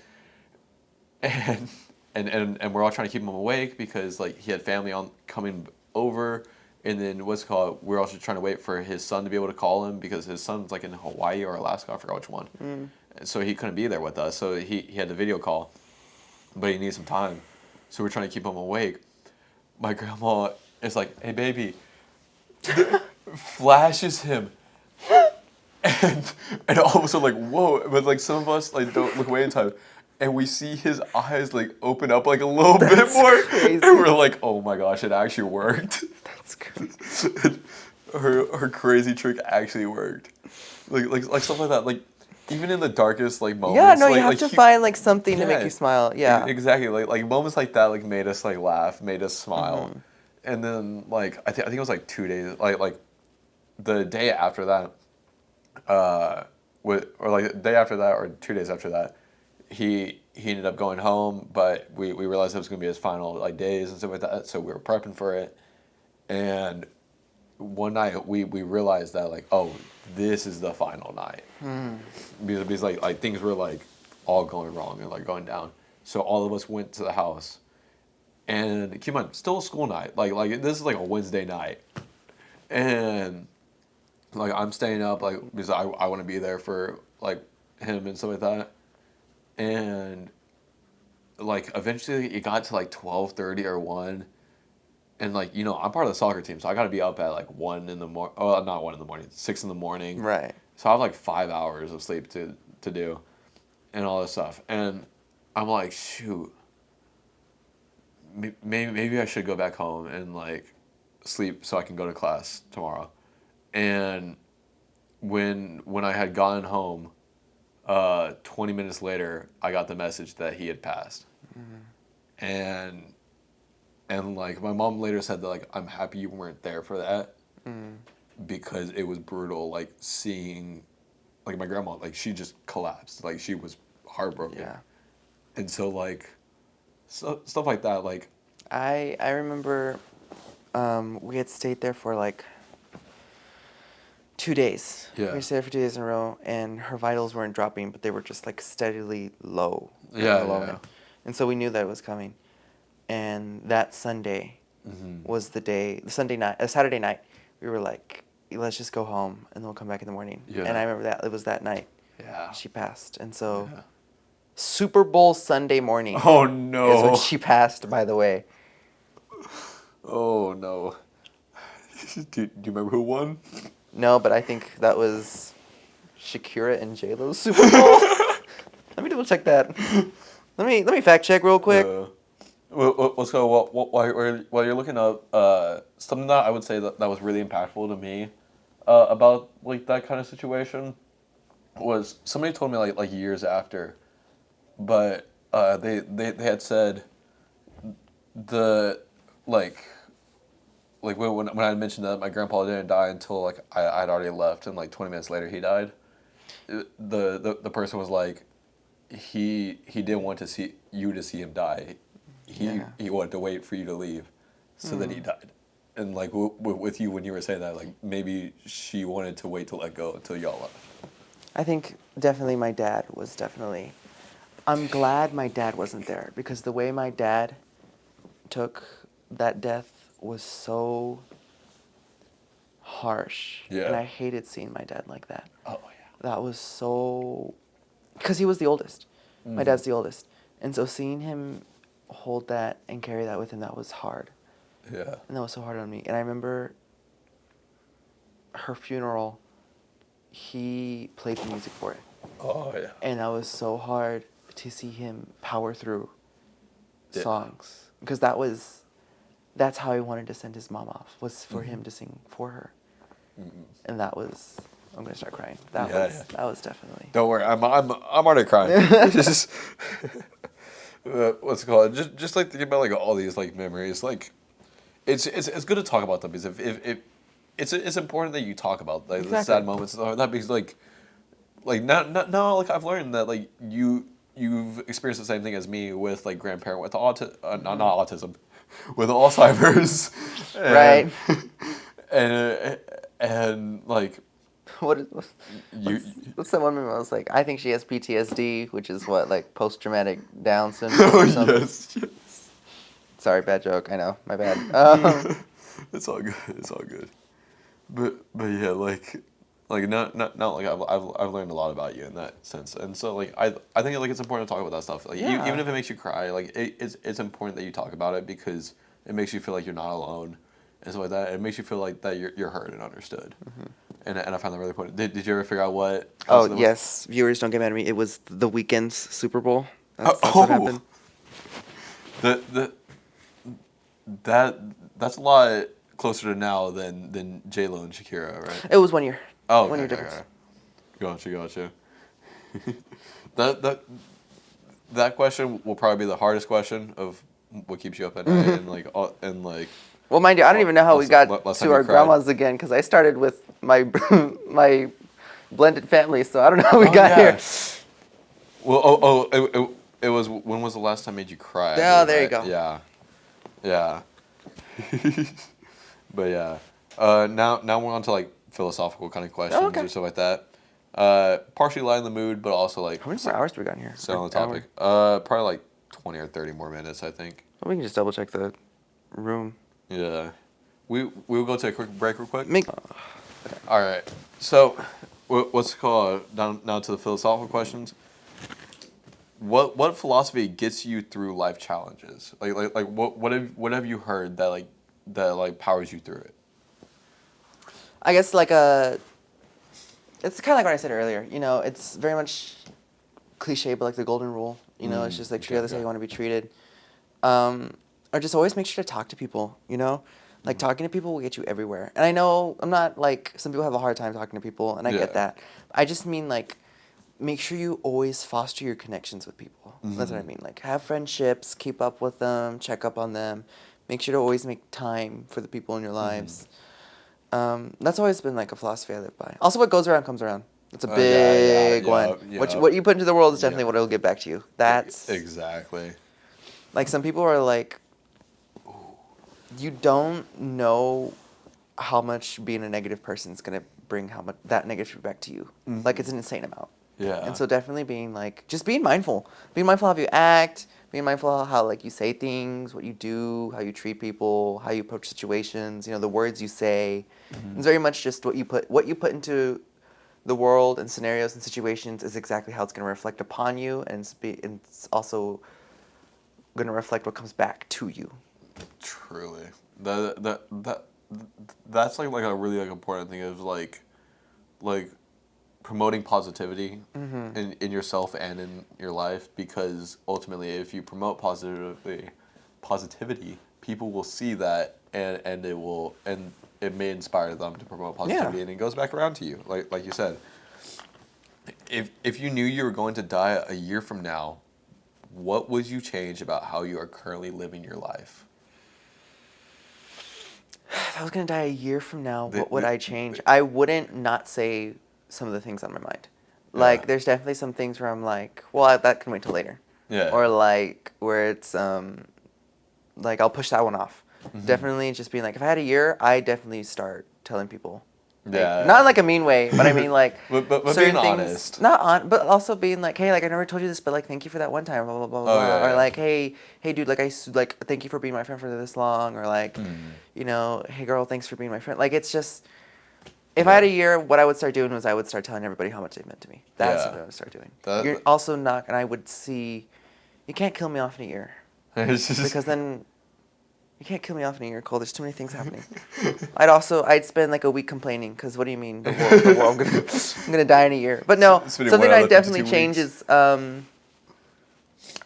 and and we're all trying to keep him awake because like he had family on coming over, and then what's it called, we're also trying to wait for his son to be able to call him because his son's like in Hawaii or Alaska, I forgot which one. And so he couldn't be there with us, so he had the video call, but he needed some time, so we're trying to keep him awake. My grandma is like, "Hey baby," flashes him, and all of a sudden like whoa, but like some of us like don't look away in time, and we see his eyes like open up like a little bit more, crazy. and we're like, oh my gosh, it actually worked. That's crazy. Her crazy trick actually worked, like stuff like that, like even in the darkest like moments. Yeah, no, you like, have like to find like something to make you smile. Yeah. exactly, like moments like that like made us like laugh, made us smile, and then like I think it was like 2 days, like the day after that. Or like the day after that or 2 days after that, he ended up going home, but we realized it was gonna be his final like days and stuff like that, so we were prepping for it, and one night we realized that like, oh, this is the final night, because like things were like all going wrong and like going down, so all of us went to the house, and keep in mind, still a school night, like this is like a Wednesday night, and like I'm staying up like because I want to be there for like him and stuff like that, and like eventually it got to like 12:30 or 1, and like I'm part of the soccer team, so I got to be up at like 1 in the morning. Oh, not 1 in the morning, 6 in the morning. Right. So I have like 5 hours of sleep to do, and all this stuff, and I'm like, shoot, maybe I should go back home and like sleep so I can go to class tomorrow, and when I had gotten home, 20 minutes later, I got the message that he had passed, and like my mom later said that like I'm happy you weren't there for that, because it was brutal. Like seeing, like my grandma, like she just collapsed, like she was heartbroken, Yeah. and so like stuff like that, like I remember we had stayed there for like 2 days. Yeah. We stayed there for 2 days in a row, and her vitals weren't dropping, but they were just like steadily low. Yeah. And so we knew that it was coming. And that Sunday was the Sunday night, Saturday night, we were like, let's just go home and then we'll come back in the morning. Yeah. And I remember that it was that night. Yeah. She passed. And so Super Bowl Sunday morning. Oh no. Is when she passed, by the way. Oh no. Do you remember who won? No, but I think that was Shakira and J-Lo's Super Bowl. Let me double check that. Let me fact check real quick. Let's go. While you're looking up, something that I would say that was really impactful to me, about like that kind of situation, was somebody told me like years after, but they had said the like when I had mentioned that my grandpa didn't die until like I'd already left, and like 20 minutes later he died. The person was like, he didn't want to see him die. He wanted to wait for you to leave, so that he died. And like with you when you were saying that, like maybe she wanted to wait to let go until y'all left. I think definitely my dad was definitely. I'm glad my dad wasn't there, because the way my dad took that death was so harsh. Yeah. And I hated seeing my dad like that. Oh yeah. That was so, because he was the oldest. My dad's the oldest. And so seeing him hold that and carry that with him, that was hard. Yeah. And that was so hard on me. And I remember her funeral, he played the music for it. Oh yeah. And that was so hard to see him power through songs. Because that's how he wanted to send his mom off, was for him to sing for her. And that was, I'm gonna start crying. That was definitely. Don't worry, I'm already crying. Just what's it called? Just like thinking about like all these like memories. Like, it's good to talk about them, because if it's important that you talk about like the sad moments and stuff like that, because like now like I've learned that like you've experienced the same thing as me with like grandparent with not autism, with Alzheimer's, Right. and like You. What's that one meme? I was like, I think she has PTSD, which is what, like post-traumatic Down syndrome Oh or something. yes. Sorry, bad joke. I know, my bad. It's all good. It's all good. But yeah, like not like I've learned a lot about you in that sense, and so like I think like it's important to talk about that stuff. Like Yeah. even if it makes you cry, like it's important that you talk about it because it makes you feel like you're not alone, and stuff like that. It makes you feel like that you're heard and understood, and I find that really important. Did you ever figure out what? Oh yes, viewers, don't get mad at me. It was the Weeknd's Super Bowl. That's what happened. The that that's a lot closer to now than J Lo and Shakira, right? It was 1 year. Oh, 1 year okay, difference. okay. Gotcha. that that question will probably be the hardest question of what keeps you up at night and like. Well, mind you, I don't even know how we got last time to you our cried. grandmas again because I started with my my blended family, so I don't know how we got here. Well, it was when was the last time I made you cry? Oh, there you go. Yeah. But yeah, now we're on to like philosophical kind of questions or stuff like that. Partially light in the mood, but also like. How many more hours do we got in here? Still on the topic. Probably like 20 or 30 more minutes, I think. Well, we can just double check the room. Yeah, we'll go take a quick break real quick. Okay. All right. So, what's it called? Now to the philosophical questions. What philosophy gets you through life challenges? Like what have you heard that powers you through it? I guess it's kind of like what I said earlier. You know, it's very much cliche, but like the golden rule. You know, it's just like treat others how you want to be treated. Or just always make sure to talk to people. You know, like talking to people will get you everywhere. And I know I'm not like some people have a hard time talking to people, and I get that. I just mean like make sure you always foster your connections with people. That's what I mean. Like have friendships, keep up with them, check up on them. Make sure to always make time for the people in your lives. That's always been like a philosophy I live by. Also, what goes around comes around. That's a big one. What you put into the world is definitely what it'll get back to you. That's exactly. like some people are like, you don't know how much being a negative person is gonna bring how much that negativity back to you. Like it's an insane amount. Yeah. And so definitely being like, just being mindful how you act, being mindful how like you say things, what you do, how you treat people, how you approach situations, you know, the words you say. It's very much just what you put into the world and scenarios and situations is exactly how it's going to reflect upon you, and it's also going to reflect what comes back to you. Truly. That's like a really important thing of like promoting positivity in yourself and in your life, because ultimately if you promote positivity, people will see that and it may inspire them to promote positivity, and it goes back around to you like you said. If you knew you were going to die a year from now, what would you change about how you are currently living your life? If I was going to die a year from now, what would I change? I wouldn't not say some of the things on my mind. Like, there's definitely some things where I'm like, well, that can wait till later. Yeah. Or like, where it's, like, I'll push that one off. Definitely just being like, if I had a year, I definitely start telling people. Like, not in like a mean way, but I mean like but certain being things, honest. but also being like, hey, like I never told you this, but like thank you for that one time, blah blah blah blah. Or like, hey dude, like thank you for being my friend for this long, or like, you know, hey girl, thanks for being my friend. Like it's just, if I had a year, what I would start doing was I would start telling everybody how much they meant to me. That's what I would start doing. You're also not, and I would see, you can't kill me off in a year, because then. You can't kill me off in a year, Cole. There's too many things happening. I'd spend like a week complaining, because what do you mean the world I'm gonna die in a year? But no, something I'd definitely change is I'd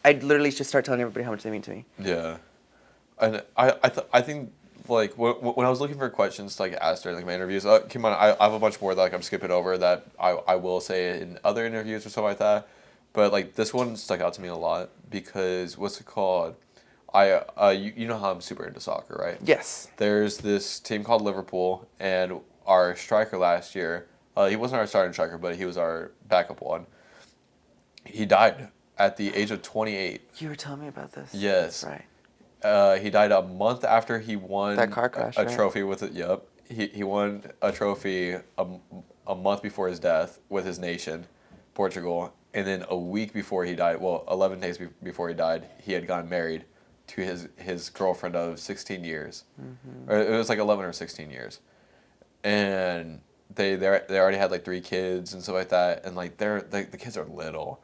literally just start telling everybody how much they mean to me. Yeah, and I think like when I was looking for questions to like ask during like my interviews, keep in mind I have a bunch more that like I'm skipping over that I will say in other interviews or stuff like that, but like this one stuck out to me a lot because what's it called? You know how I'm super into soccer, right? Yes. There's this team called Liverpool, and our striker last year, he wasn't our starting striker, but he was our backup one. He died at the age of 28. You were telling me about this. Yes. That's right. He died a month after he won that car crash, a trophy with it. Yep. he won a trophy a month before his death with his nation, Portugal, and then a week before he died, well, 11 days before he died, he had gotten married to his girlfriend of 16 years. Or it was like 11 or 16 years. And they already had like 3 kids and stuff like that, and like the kids are little.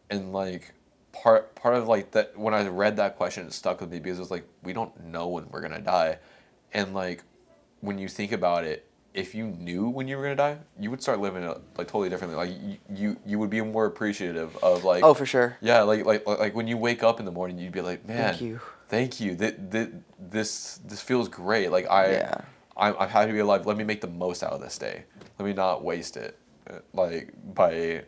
And like part of like that, when I read that question, it stuck with me because it was like, we don't know when we're gonna die. And like, when you think about it, if you knew when you were gonna die, you would start living it like totally differently. Like you would be more appreciative of like. Oh, for sure. Yeah, like when you wake up in the morning, you'd be like, man, thank you. This feels great. Like I'm happy to be alive. Let me make the most out of this day. Let me not waste it, like by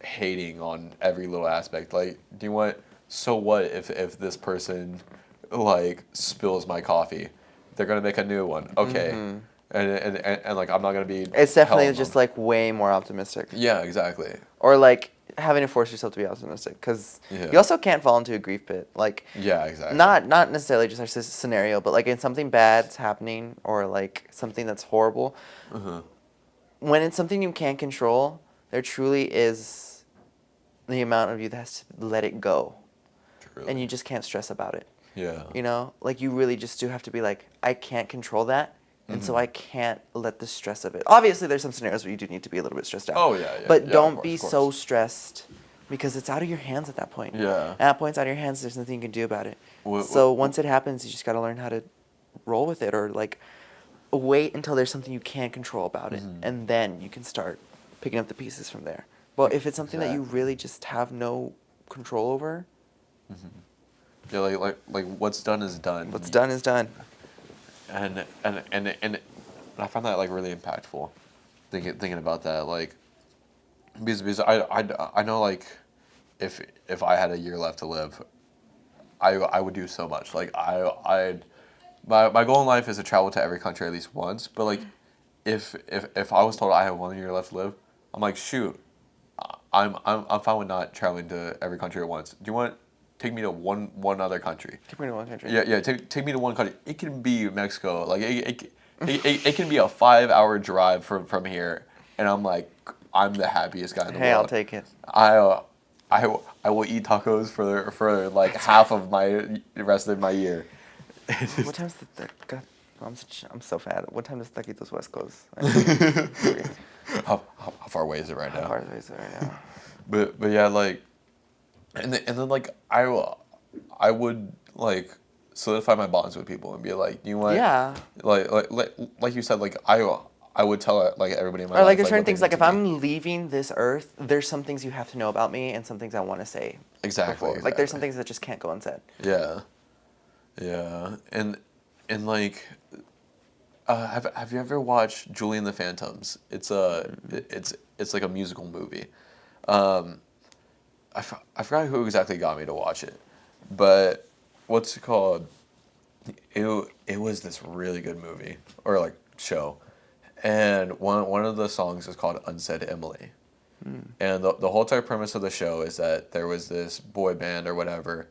hating on every little aspect. Like, do you want? So what if this person like spills my coffee? They're gonna make a new one. Okay, and like I'm not gonna be. It's definitely just like way more optimistic. Yeah, exactly. Or like having to force yourself to be optimistic, because you also can't fall into a grief pit. Like, yeah, exactly. Not necessarily just our scenario, but like in something bad's happening or like something that's horrible. When it's something you can't control, there truly is the amount of you that has to let it go. Truly. And you just can't stress about it. Yeah. You know, like you really just do have to be like, I can't control that. And so I can't let the stress of it. Obviously, there's some scenarios where you do need to be a little bit stressed out. Oh, yeah, yeah. But yeah, don't course, be so stressed, because it's out of your hands at that point. Yeah. At that point, it's out of your hands. There's nothing you can do about it. So once it happens, you just got to learn how to roll with it, or like wait until there's something you can't control about it. And then you can start picking up the pieces from there. But if it's something that you really just have no control over. Yeah, like what's done is done. What's done is done. And I found that like really impactful, thinking about that, like because I know like if I had a year left to live, I would do so much. Like my goal in life is to travel to every country at least once. But like if I was told I have 1 year left to live, I'm like, shoot, I'm fine with not traveling to every country at once. Do you want? Take me to one other country. Take me to one country. Yeah. Take me to one country. It can be Mexico. Like it can be a 5-hour drive from here, and I'm like, I'm the happiest guy in the world. Hey, I'll take it. I will eat tacos for like half of the rest of my year. What time's the God, I'm so fat. What time does Taquitos West close? How far away is it right now? How far away is it right now? But yeah, like. And then like I would like solidify my bonds with people and be like, you know what? Yeah. Like you said, like I would tell like everybody in my life. Or like there's certain things, like if I'm leaving this earth, there's some things you have to know about me and some things I want to say. Exactly. Like there's some things that just can't go unsaid. Yeah. Yeah. And like have you ever watched Julie and the Phantoms? It's like a musical movie. I forgot who exactly got me to watch it, but what's it called? It was this really good movie or like show, and one of the songs is called "Unsaid Emily," and the whole entire premise of the show is that there was this boy band or whatever,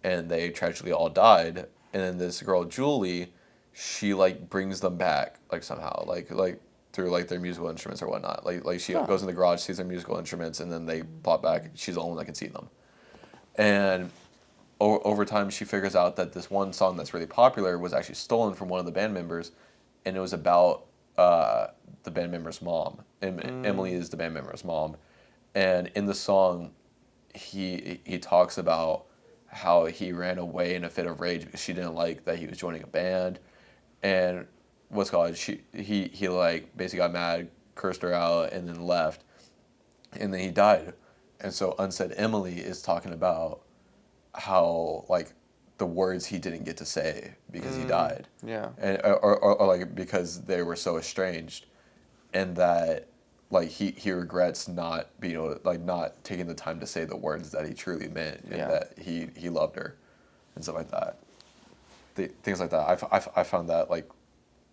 and they tragically all died, and then this girl Julie, she like brings them back like somehow like through like their musical instruments or whatnot. Like she goes in the garage, sees their musical instruments, and then they pop back. She's the only one that can see them. And over time, she figures out that this one song that's really popular was actually stolen from one of the band members, and it was about the band member's mom. Emily is the band member's mom, and in the song, he talks about how he ran away in a fit of rage because she didn't like that he was joining a band, and what's called he like basically got mad, cursed her out, and then left, and then he died. And so Unsaid Emily is talking about how like the words he didn't get to say because he died. Yeah. And or like because they were so estranged, and that like he regrets not being able to, like not taking the time to say the words that he truly meant, and that he loved her and stuff like that. Things like that. I found that like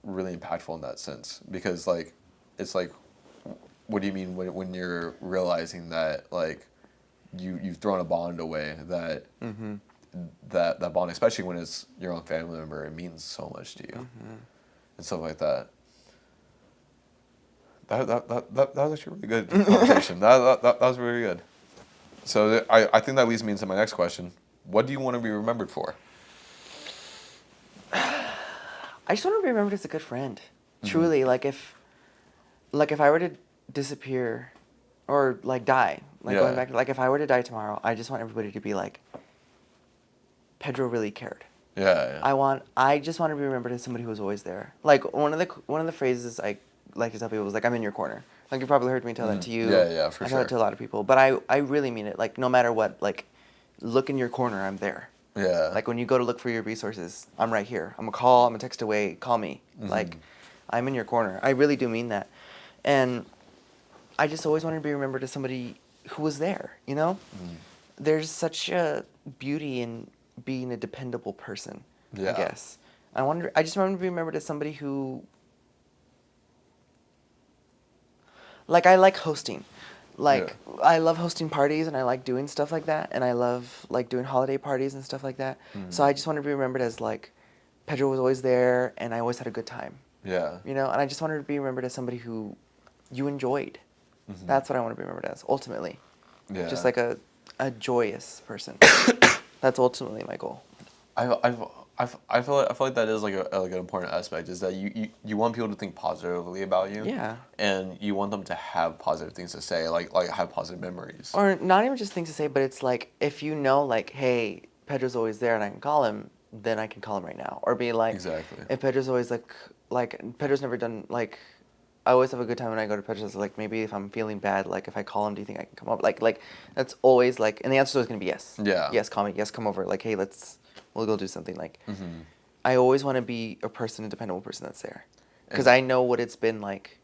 really impactful in that sense, because like it's like, what do you mean when you're realizing that like you've thrown a bond away that that bond, especially when it's your own family member, it means so much to you and stuff like that. That was actually a really good conversation. That was really good. So I think that leads me into my next question. What do you want to be remembered for? I just want to be remembered as a good friend. Truly, like if I were to disappear or like die, like going back, like if I were to die tomorrow, I just want everybody to be like, Pedro really cared. Yeah. I just want to be remembered as somebody who was always there. Like one of the phrases I like to tell people was like, I'm in your corner. Like you probably heard me tell that to you. Yeah, for I sure. tell it to a lot of people, but I really mean it. Like no matter what, like look in your corner, I'm there. Yeah. Like when you go to look for your resources, I'm right here. I'm a text away, call me. Like I'm in your corner. I really do mean that. And I just always wanted to be remembered as somebody who was there, you know? There's such a beauty in being a dependable person, I guess. I just want to be remembered as somebody who, like, I like hosting. Like, I love hosting parties and I like doing stuff like that. And I love, like, doing holiday parties and stuff like that. So I just want to be remembered as, like, Pedro was always there and I always had a good time. Yeah. You know? And I just wanted to be remembered as somebody who you enjoyed. That's what I want to be remembered as, ultimately. Yeah. Just like a joyous person. That's ultimately my goal. I feel like that is like an important aspect is that you want people to think positively about you. Yeah. And you want them to have positive things to say, like have positive memories. Or not even just things to say, but it's like if you know, like, hey, Pedro's always there and I can call him, then I can call him right now. Or be like, exactly. If Pedro's always like Pedro's never done like. I always have a good time when I go to Pedro's. Like maybe if I'm feeling bad, like if I call him, do you think I can come over? Like that's always like, and the answer is always gonna be yes. Yeah. Yes, call me. Yes, come over. Like hey, we'll go do something. Like I always want to be a dependable person that's there, because I know what it's been like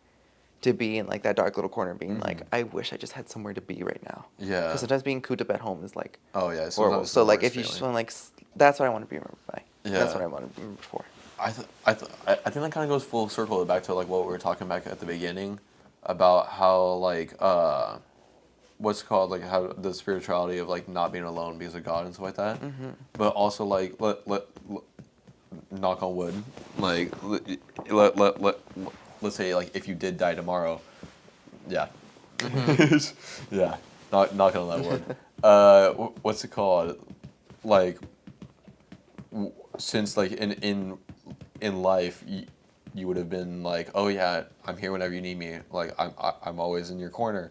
to be in like that dark little corner, being like, I wish I just had somewhere to be right now. Yeah. Because sometimes being cooped up at home is like horrible. So like if you just want like, that's what I want to be remembered by. Yeah. That's what I want to be remembered for. I think that kind of goes full circle back to like what we were talking back at the beginning about how like what's it called, like how the spirituality of like not being alone because of God and stuff like that. But also like let knock on wood, like let's say like if you did die tomorrow, yeah, yeah, not knocking on that wood. What's it called? Like since like in life you would have been like, oh yeah, I'm here whenever you need me, like I'm always in your corner.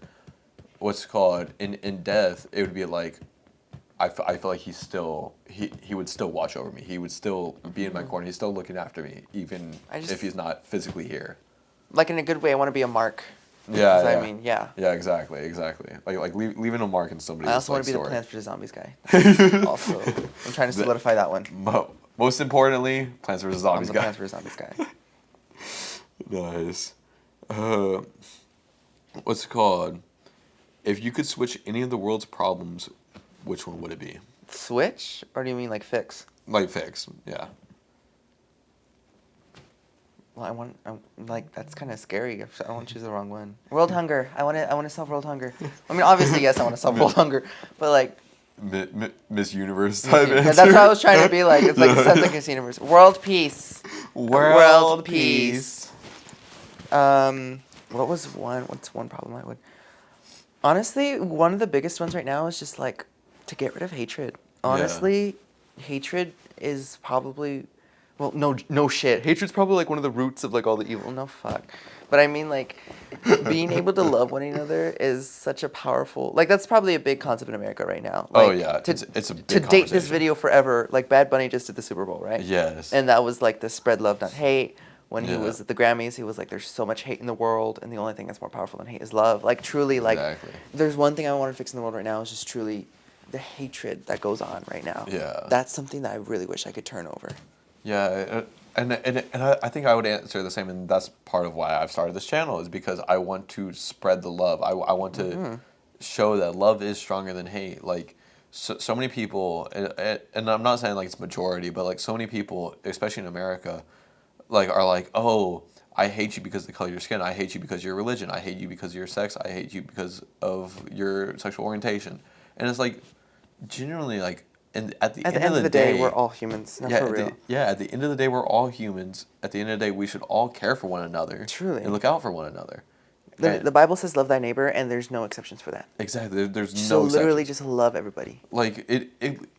What's it called, in death it would be like I feel like he would still watch over me, he would still be in my corner, he's still looking after me even if he's not physically here. Like in a good way, I want to be a mark. Yeah, I mean, yeah. Yeah, exactly. Like leaving a mark in somebody's. I also want to be story. the Plants vs Zombies guy. Also, I'm trying to solidify that one. Most importantly, Plants vs Zombies guy. I'm the Plants vs Zombies guy. Nice. What's it called? If you could switch any of the world's problems, which one would it be? Switch, or do you mean like fix? Like fix, yeah. Well, like that's kind of scary. I don't want to choose the wrong one. World hunger. I want to solve world hunger. I mean, obviously, yes, I want to solve world hunger, but like. Miss Universe type answer. That's what I was trying to be like. It's like it sounds like Miss Universe. World peace. World peace. What's one problem I would? Honestly, one of the biggest ones right now is just like to get rid of hatred. Honestly, hatred is probably. Well, no shit. Hatred's probably like one of the roots of like all the evil. No fuck. But I mean like being able to love one another is such a powerful, like that's probably a big concept in America right now. Like, oh yeah, it's a big to date this video forever. Like Bad Bunny just did the Super Bowl, right? Yes. And that was like the spread love not hate. When he was at the Grammys, he was like, "There's so much hate in the world, and the only thing that's more powerful than hate is love." Like truly, like there's one thing I want to fix in the world right now is just truly the hatred that goes on right now. Yeah. That's something that I really wish I could turn over. Yeah, and I think I would answer the same, and that's part of why I've started this channel, is because I want to spread the love. I want to show that love is stronger than hate. Like, so many people, and I'm not saying like it's majority, but like so many people, especially in America, like are like, oh, I hate you because of the color of your skin. I hate you because of your religion. I hate you because of your sex. I hate you because of your sexual orientation. And it's like, genuinely like, and at the end of the day, we're all humans. No, for real. At the end of the day, we're all humans. At the end of the day, we should all care for one another. Truly. And look out for one another. The Bible says love thy neighbor, and there's no exceptions for that. Exactly. There's So no literally exceptions. just love everybody. Like it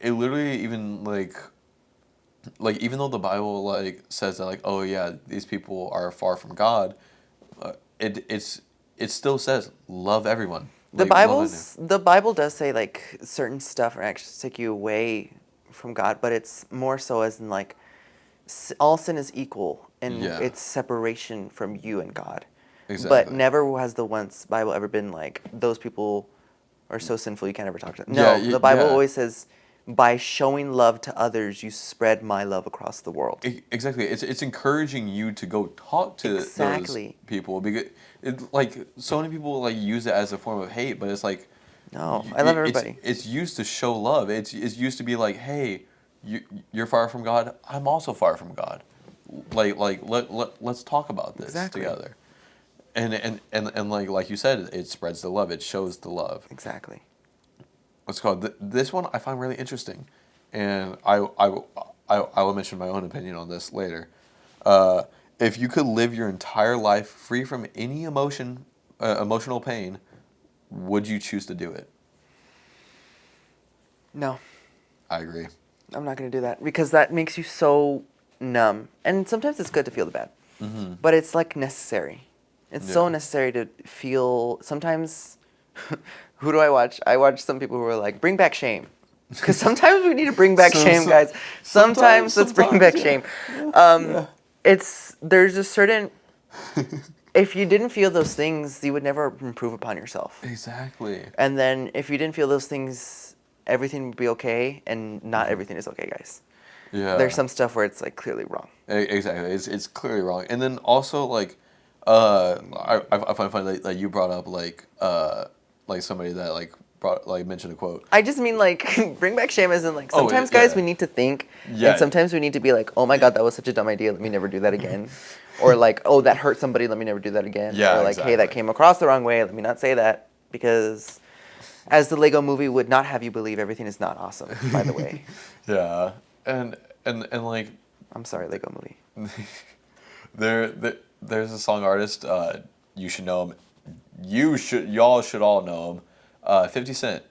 literally even like even though the Bible like says that like, oh yeah, these people are far from God, it still says love everyone. Like love anyone. The Bible does say like certain stuff are actually take you away from God, but it's more so as in like all sin is equal and Yeah. it's separation from you and God. Exactly. But never has the Bible ever been like those people are so sinful you can't ever talk to them. No, Yeah, the Bible yeah. always says by showing love to others you spread my love across the world. Exactly. It's encouraging you to go talk to those people because like so many people like use it as a form of hate, but it's like No, I love everybody. It's used to show love. It's used to be like, hey, you're far from God. I'm also far from God. Let's talk about this together. And like you said, it spreads the love. It shows the love. Exactly. What's called this one I find really interesting, and I will mention my own opinion on this later. If you could live your entire life free from any emotional pain, would you choose to do it? No. I agree. I'm not going to do that because that makes you so numb. And sometimes it's good to feel the bad. Mm-hmm. But it's like necessary. It's so necessary to feel. Sometimes, who do I watch? I watch some people who are like, bring back shame. Because sometimes we need to bring back shame, guys. Sometimes let's bring back shame. There's a certain, if you didn't feel those things, you would never improve upon yourself. Exactly. And then if you didn't feel those things, everything would be okay, and not everything is okay, guys. Yeah. There's some stuff where it's like clearly wrong. Exactly. It's clearly wrong. And then also like, I find funny that you brought up like somebody that like mentioned a quote. I just mean like bring back shame as in like sometimes guys we need to think, and sometimes we need to be like, oh my god, that was such a dumb idea, let me never do that again. Or like, oh, that hurt somebody, let me never do that again. Yeah, or like, hey, that came across the wrong way, let me not say that, because as the Lego movie would not have you believe, everything is not awesome, by the way. Yeah. And like, I'm sorry, Lego movie. There's a song artist, you should know him. Y'all should all know him. 50 Cent.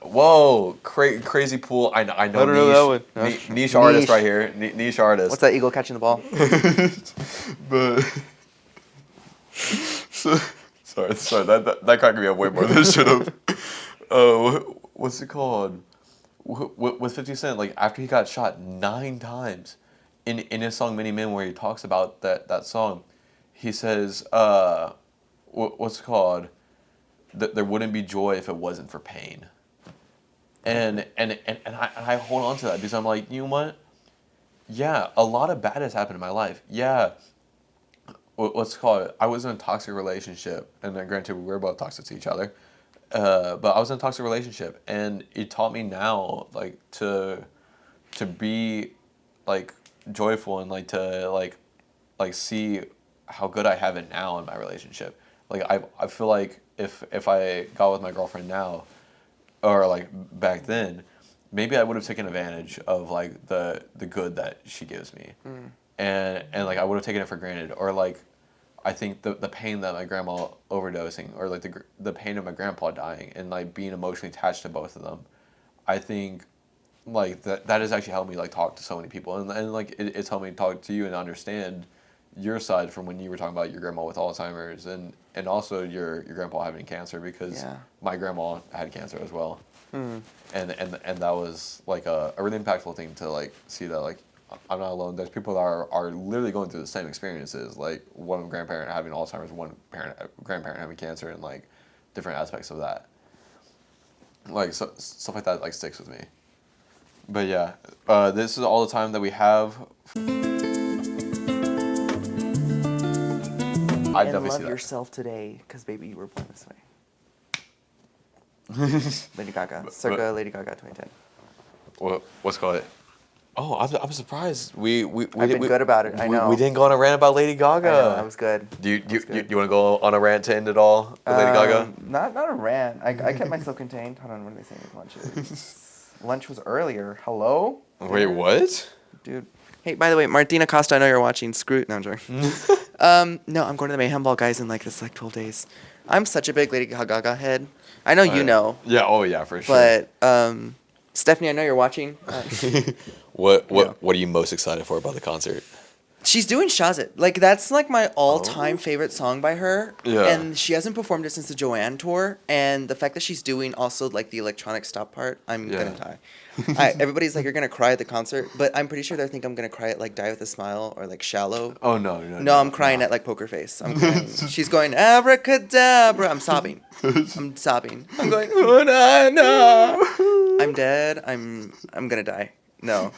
Whoa, crazy pool. I know. I don't know that one. Niche artist right here. Niche artist. What's that eagle catching the ball? But sorry. That cracked me up way more than it should have. What's it called? With 50 Cent, like after he got shot 9 times, in his song Many Men, where he talks about that song, he says, what's it called? There wouldn't be joy if it wasn't for pain. And I hold on to that because I'm like, you know what? Yeah, a lot of bad has happened in my life. Yeah, what's it called? I was in a toxic relationship, and then granted we were both toxic to each other. But I was in a toxic relationship, and it taught me now like to be like joyful and like to like see how good I have it now in my relationship. Like I feel like if I got with my girlfriend now, or like back then, maybe I would have taken advantage of like the good that she gives me, and like I would have taken it for granted, or like I think the pain that my grandma overdosing, or like the pain of my grandpa dying, and like being emotionally attached to both of them, I think like that has actually helped me like talk to so many people, and like it's helped me talk to you and understand your side from when you were talking about your grandma with Alzheimer's, and also your grandpa having cancer, because my grandma had cancer as well. And that was like a really impactful thing to like see that like I'm not alone. There's people that are literally going through the same experiences, like one grandparent having Alzheimer's, grandparent having cancer, and like different aspects of that. Like stuff like that like sticks with me. But yeah, this is all the time that we have. I definitely love see that. yourself today, because baby, you were born this way. Lady Gaga, circa Lady Gaga 2010. What's called it? Oh, I'm surprised. I've been good about it. I know. We didn't go on a rant about Lady Gaga. I know, that was good. Do you want to go on a rant to end it all with Lady Gaga? Not a rant. I kept myself contained. Hold on, what are they saying with lunches? Lunch was earlier. Hello? Wait, what? Dude. Hey, by the way, Martina Costa, I know you're watching. Screw it. No, I'm joking. No, I'm going to the Mayhem Ball, guys, in like this like 12 days. I'm such a big Lady Gaga head. I know you know. Yeah. Oh yeah, for sure. But Stephanie, I know you're watching. What No. what are you most excited for about the concert? She's doing Shazit. Like, that's, like, my all-time favorite song by her. Yeah. And she hasn't performed it since the Joanne tour. And the fact that she's doing also, like, the electronic stop part, I'm gonna die. Everybody's like, you're gonna cry at the concert. But I'm pretty sure they think I'm gonna cry at, like, Die With A Smile or, like, Shallow. Oh, no. No, I'm crying at, like, Poker Face. I'm crying. She's going, abracadabra. I'm sobbing. I'm sobbing. I'm going, oh, no. I'm dead. I'm gonna die. No.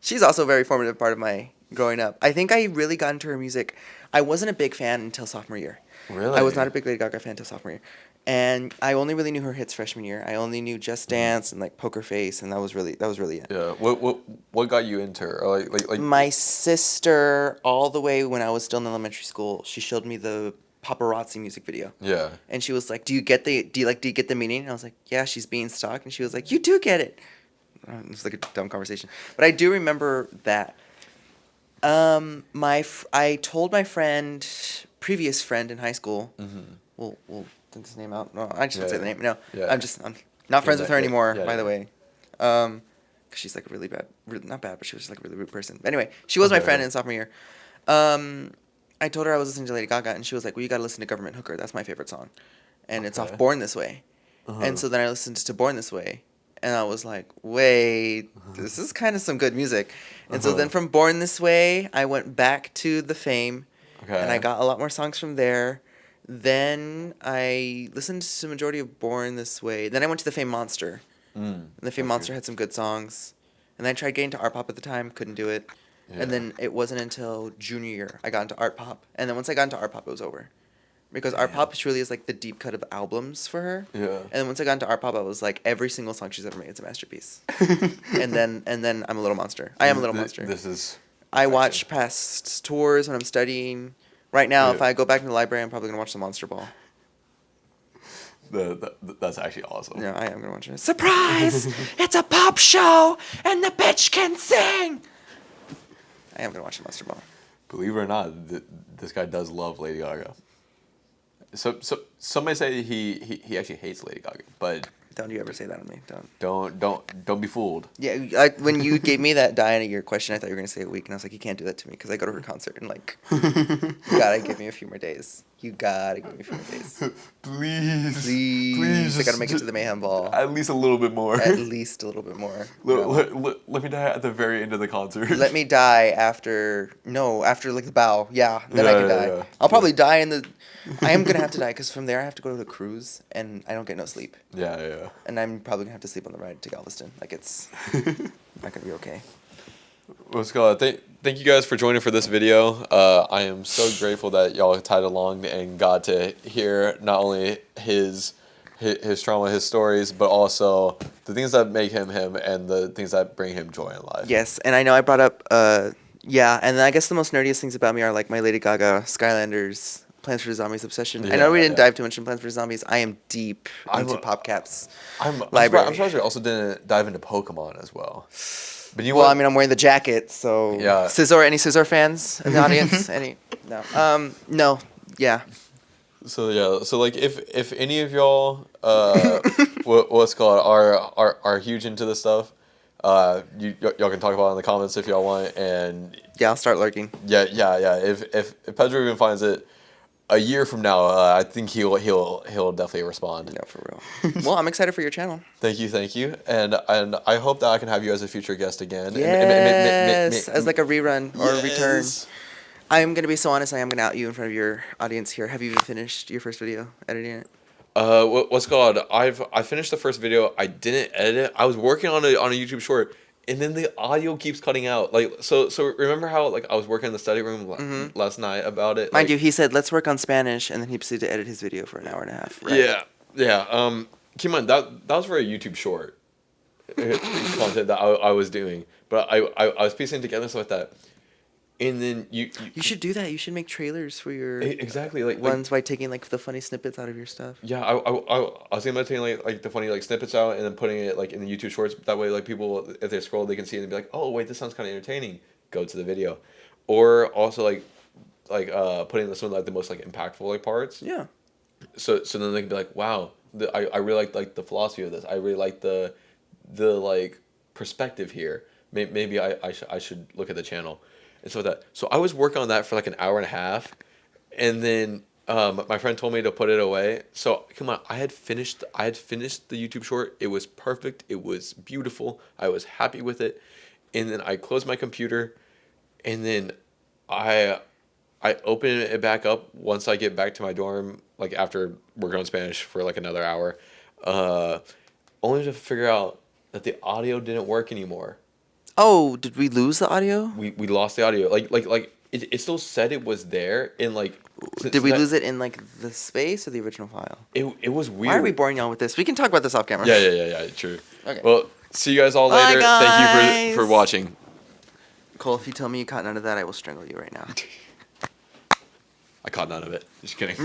She's also a very formative part of my growing up. I think I really got into her music. I wasn't a big fan until sophomore year. Really? I was not a big Lady Gaga fan until sophomore year. And I only really knew her hits freshman year. I only knew Just Dance and like Poker Face, and that was really it. Yeah. What got you into her? Or like My sister, all the way when I was still in elementary school, she showed me the Paparazzi music video. Yeah. And she was like, do you get the meaning? And I was like, yeah, she's being stalked. And she was like, you do get it. It was like a dumb conversation. But I do remember that. I told my previous friend in high school, we'll take his name out. No, I just won't say the name. No, Yeah. I'm not friends with her anymore, yeah, by the yeah. way. Because she's like a really bad, not bad, but she was just like a really rude person. Anyway, she was my friend in sophomore year. I told her I was listening to Lady Gaga, and she was like, well, you got to listen to Government Hooker. That's my favorite song. And it's off Born This Way. And so then I listened to Born This Way. And I was like, wait, this is kind of some good music. And so then from Born This Way, I went back to The Fame. Okay. And I got a lot more songs from there. Then I listened to the majority of Born This Way. Then I went to The Fame Monster. And The Fame Monster had some good songs. And then I tried getting to art pop at the time, couldn't do it. Yeah. And then it wasn't until junior year I got into art pop. And then once I got into art pop, it was over. Because art pop truly is like the deep cut of albums for her. Yeah. And then once I got into art pop, I was like, every single song she's ever made is a masterpiece. and then I'm a little monster. I am a little monster. This is. I watch past tours when I'm studying. Right now, if I go back to the library, I'm probably gonna watch the Monster Ball. That's actually awesome. Yeah, I am gonna watch it. Surprise! It's a pop show, and the bitch can sing. I am gonna watch the Monster Ball. Believe it or not, this guy does love Lady Gaga. So some may say he actually hates Lady Gaga, but Don't you ever say that to me? Don't. don't be fooled. Yeah, when you gave me that die in a year question, I thought you were gonna say a week, and I was like, you can't do that to me because I go to her concert and like, you gotta give me a few more days. You gotta give me a few more days. Please. I gotta make it to the Mayhem Ball. At least a little bit more. At least a little bit more. Let me die at the very end of the concert. Let me die after like the bow. Yeah, then I can die. Yeah. I'll probably die in the. I am gonna have to die because from there I have to go to the cruise and I don't get no sleep. Yeah. And I'm probably gonna have to sleep on the ride to Galveston. Like it's not gonna be okay. Let's go. Thank you guys for joining for this video. I am so grateful that y'all tied along and got to hear not only his trauma, his stories, but also the things that make him him and the things that bring him joy in life. Yes, and I know I brought up yeah, and I guess the most nerdiest things about me are like my Lady Gaga, Skylanders, Plants vs. Zombies obsession. I know we didn't dive too much in Plants vs. Zombies. I am deep into PopCap's library. I'm surprised you also didn't dive into Pokemon as well. But I mean, I'm wearing the jacket, so yeah. Any Scissor fans in the audience? No, yeah. So like if any of y'all what's called are huge into this stuff, y'all can talk about it in the comments if y'all want, and yeah, I'll start lurking. Yeah. If Pedro even finds it a year from now, I think he'll definitely respond. Yeah, for real. Well, I'm excited for your channel. Thank you, and I hope that I can have you as a future guest again. Yes, as like a rerun or a return. Yes. I'm gonna be so honest. I am gonna out you in front of your audience here. Have you even finished your first video editing it? What's called? I finished the first video. I didn't edit it. I was working on a YouTube short. And then the audio keeps cutting out. Like so remember how like I was working in the study room last night about it? Mind you, he said let's work on Spanish, and then he proceeded to edit his video for an hour and a half. Right? Yeah. Keep in mind that was for a YouTube short content that I was doing, but I was piecing together stuff like that. And then you should do that. You should make trailers for your exactly like ones by taking like the funny snippets out of your stuff. Yeah, I was thinking about taking like the funny like snippets out and then putting it like in the YouTube Shorts. That way, like people if they scroll, they can see it and be like, oh wait, this sounds kind of entertaining. Go to the video, or also like like putting some of like the most like impactful like parts. Yeah. So then they can be like, wow, I really like the philosophy of this. I really like the like perspective here. Maybe I should look at the channel, and so I was working on that for like an hour and a half, and then my friend told me to put it away. So come on, I had finished the YouTube short. It was perfect. It was beautiful. I was happy with it, and then I closed my computer, and then I open it back up once I get back to my dorm, like after working on Spanish for like another hour, uh, only to figure out that the audio didn't work anymore. Oh, did we lose the audio? We lost the audio. Like it still said it was there in like. Did we lose it in like the space or the original file? It was weird. Why are we boring y'all with this? We can talk about this off camera. Yeah. True. Okay. Well, see you guys all Bye, later. guys. Thank you for watching. Cole, if you tell me you caught none of that, I will strangle you right now. I caught none of it. Just kidding.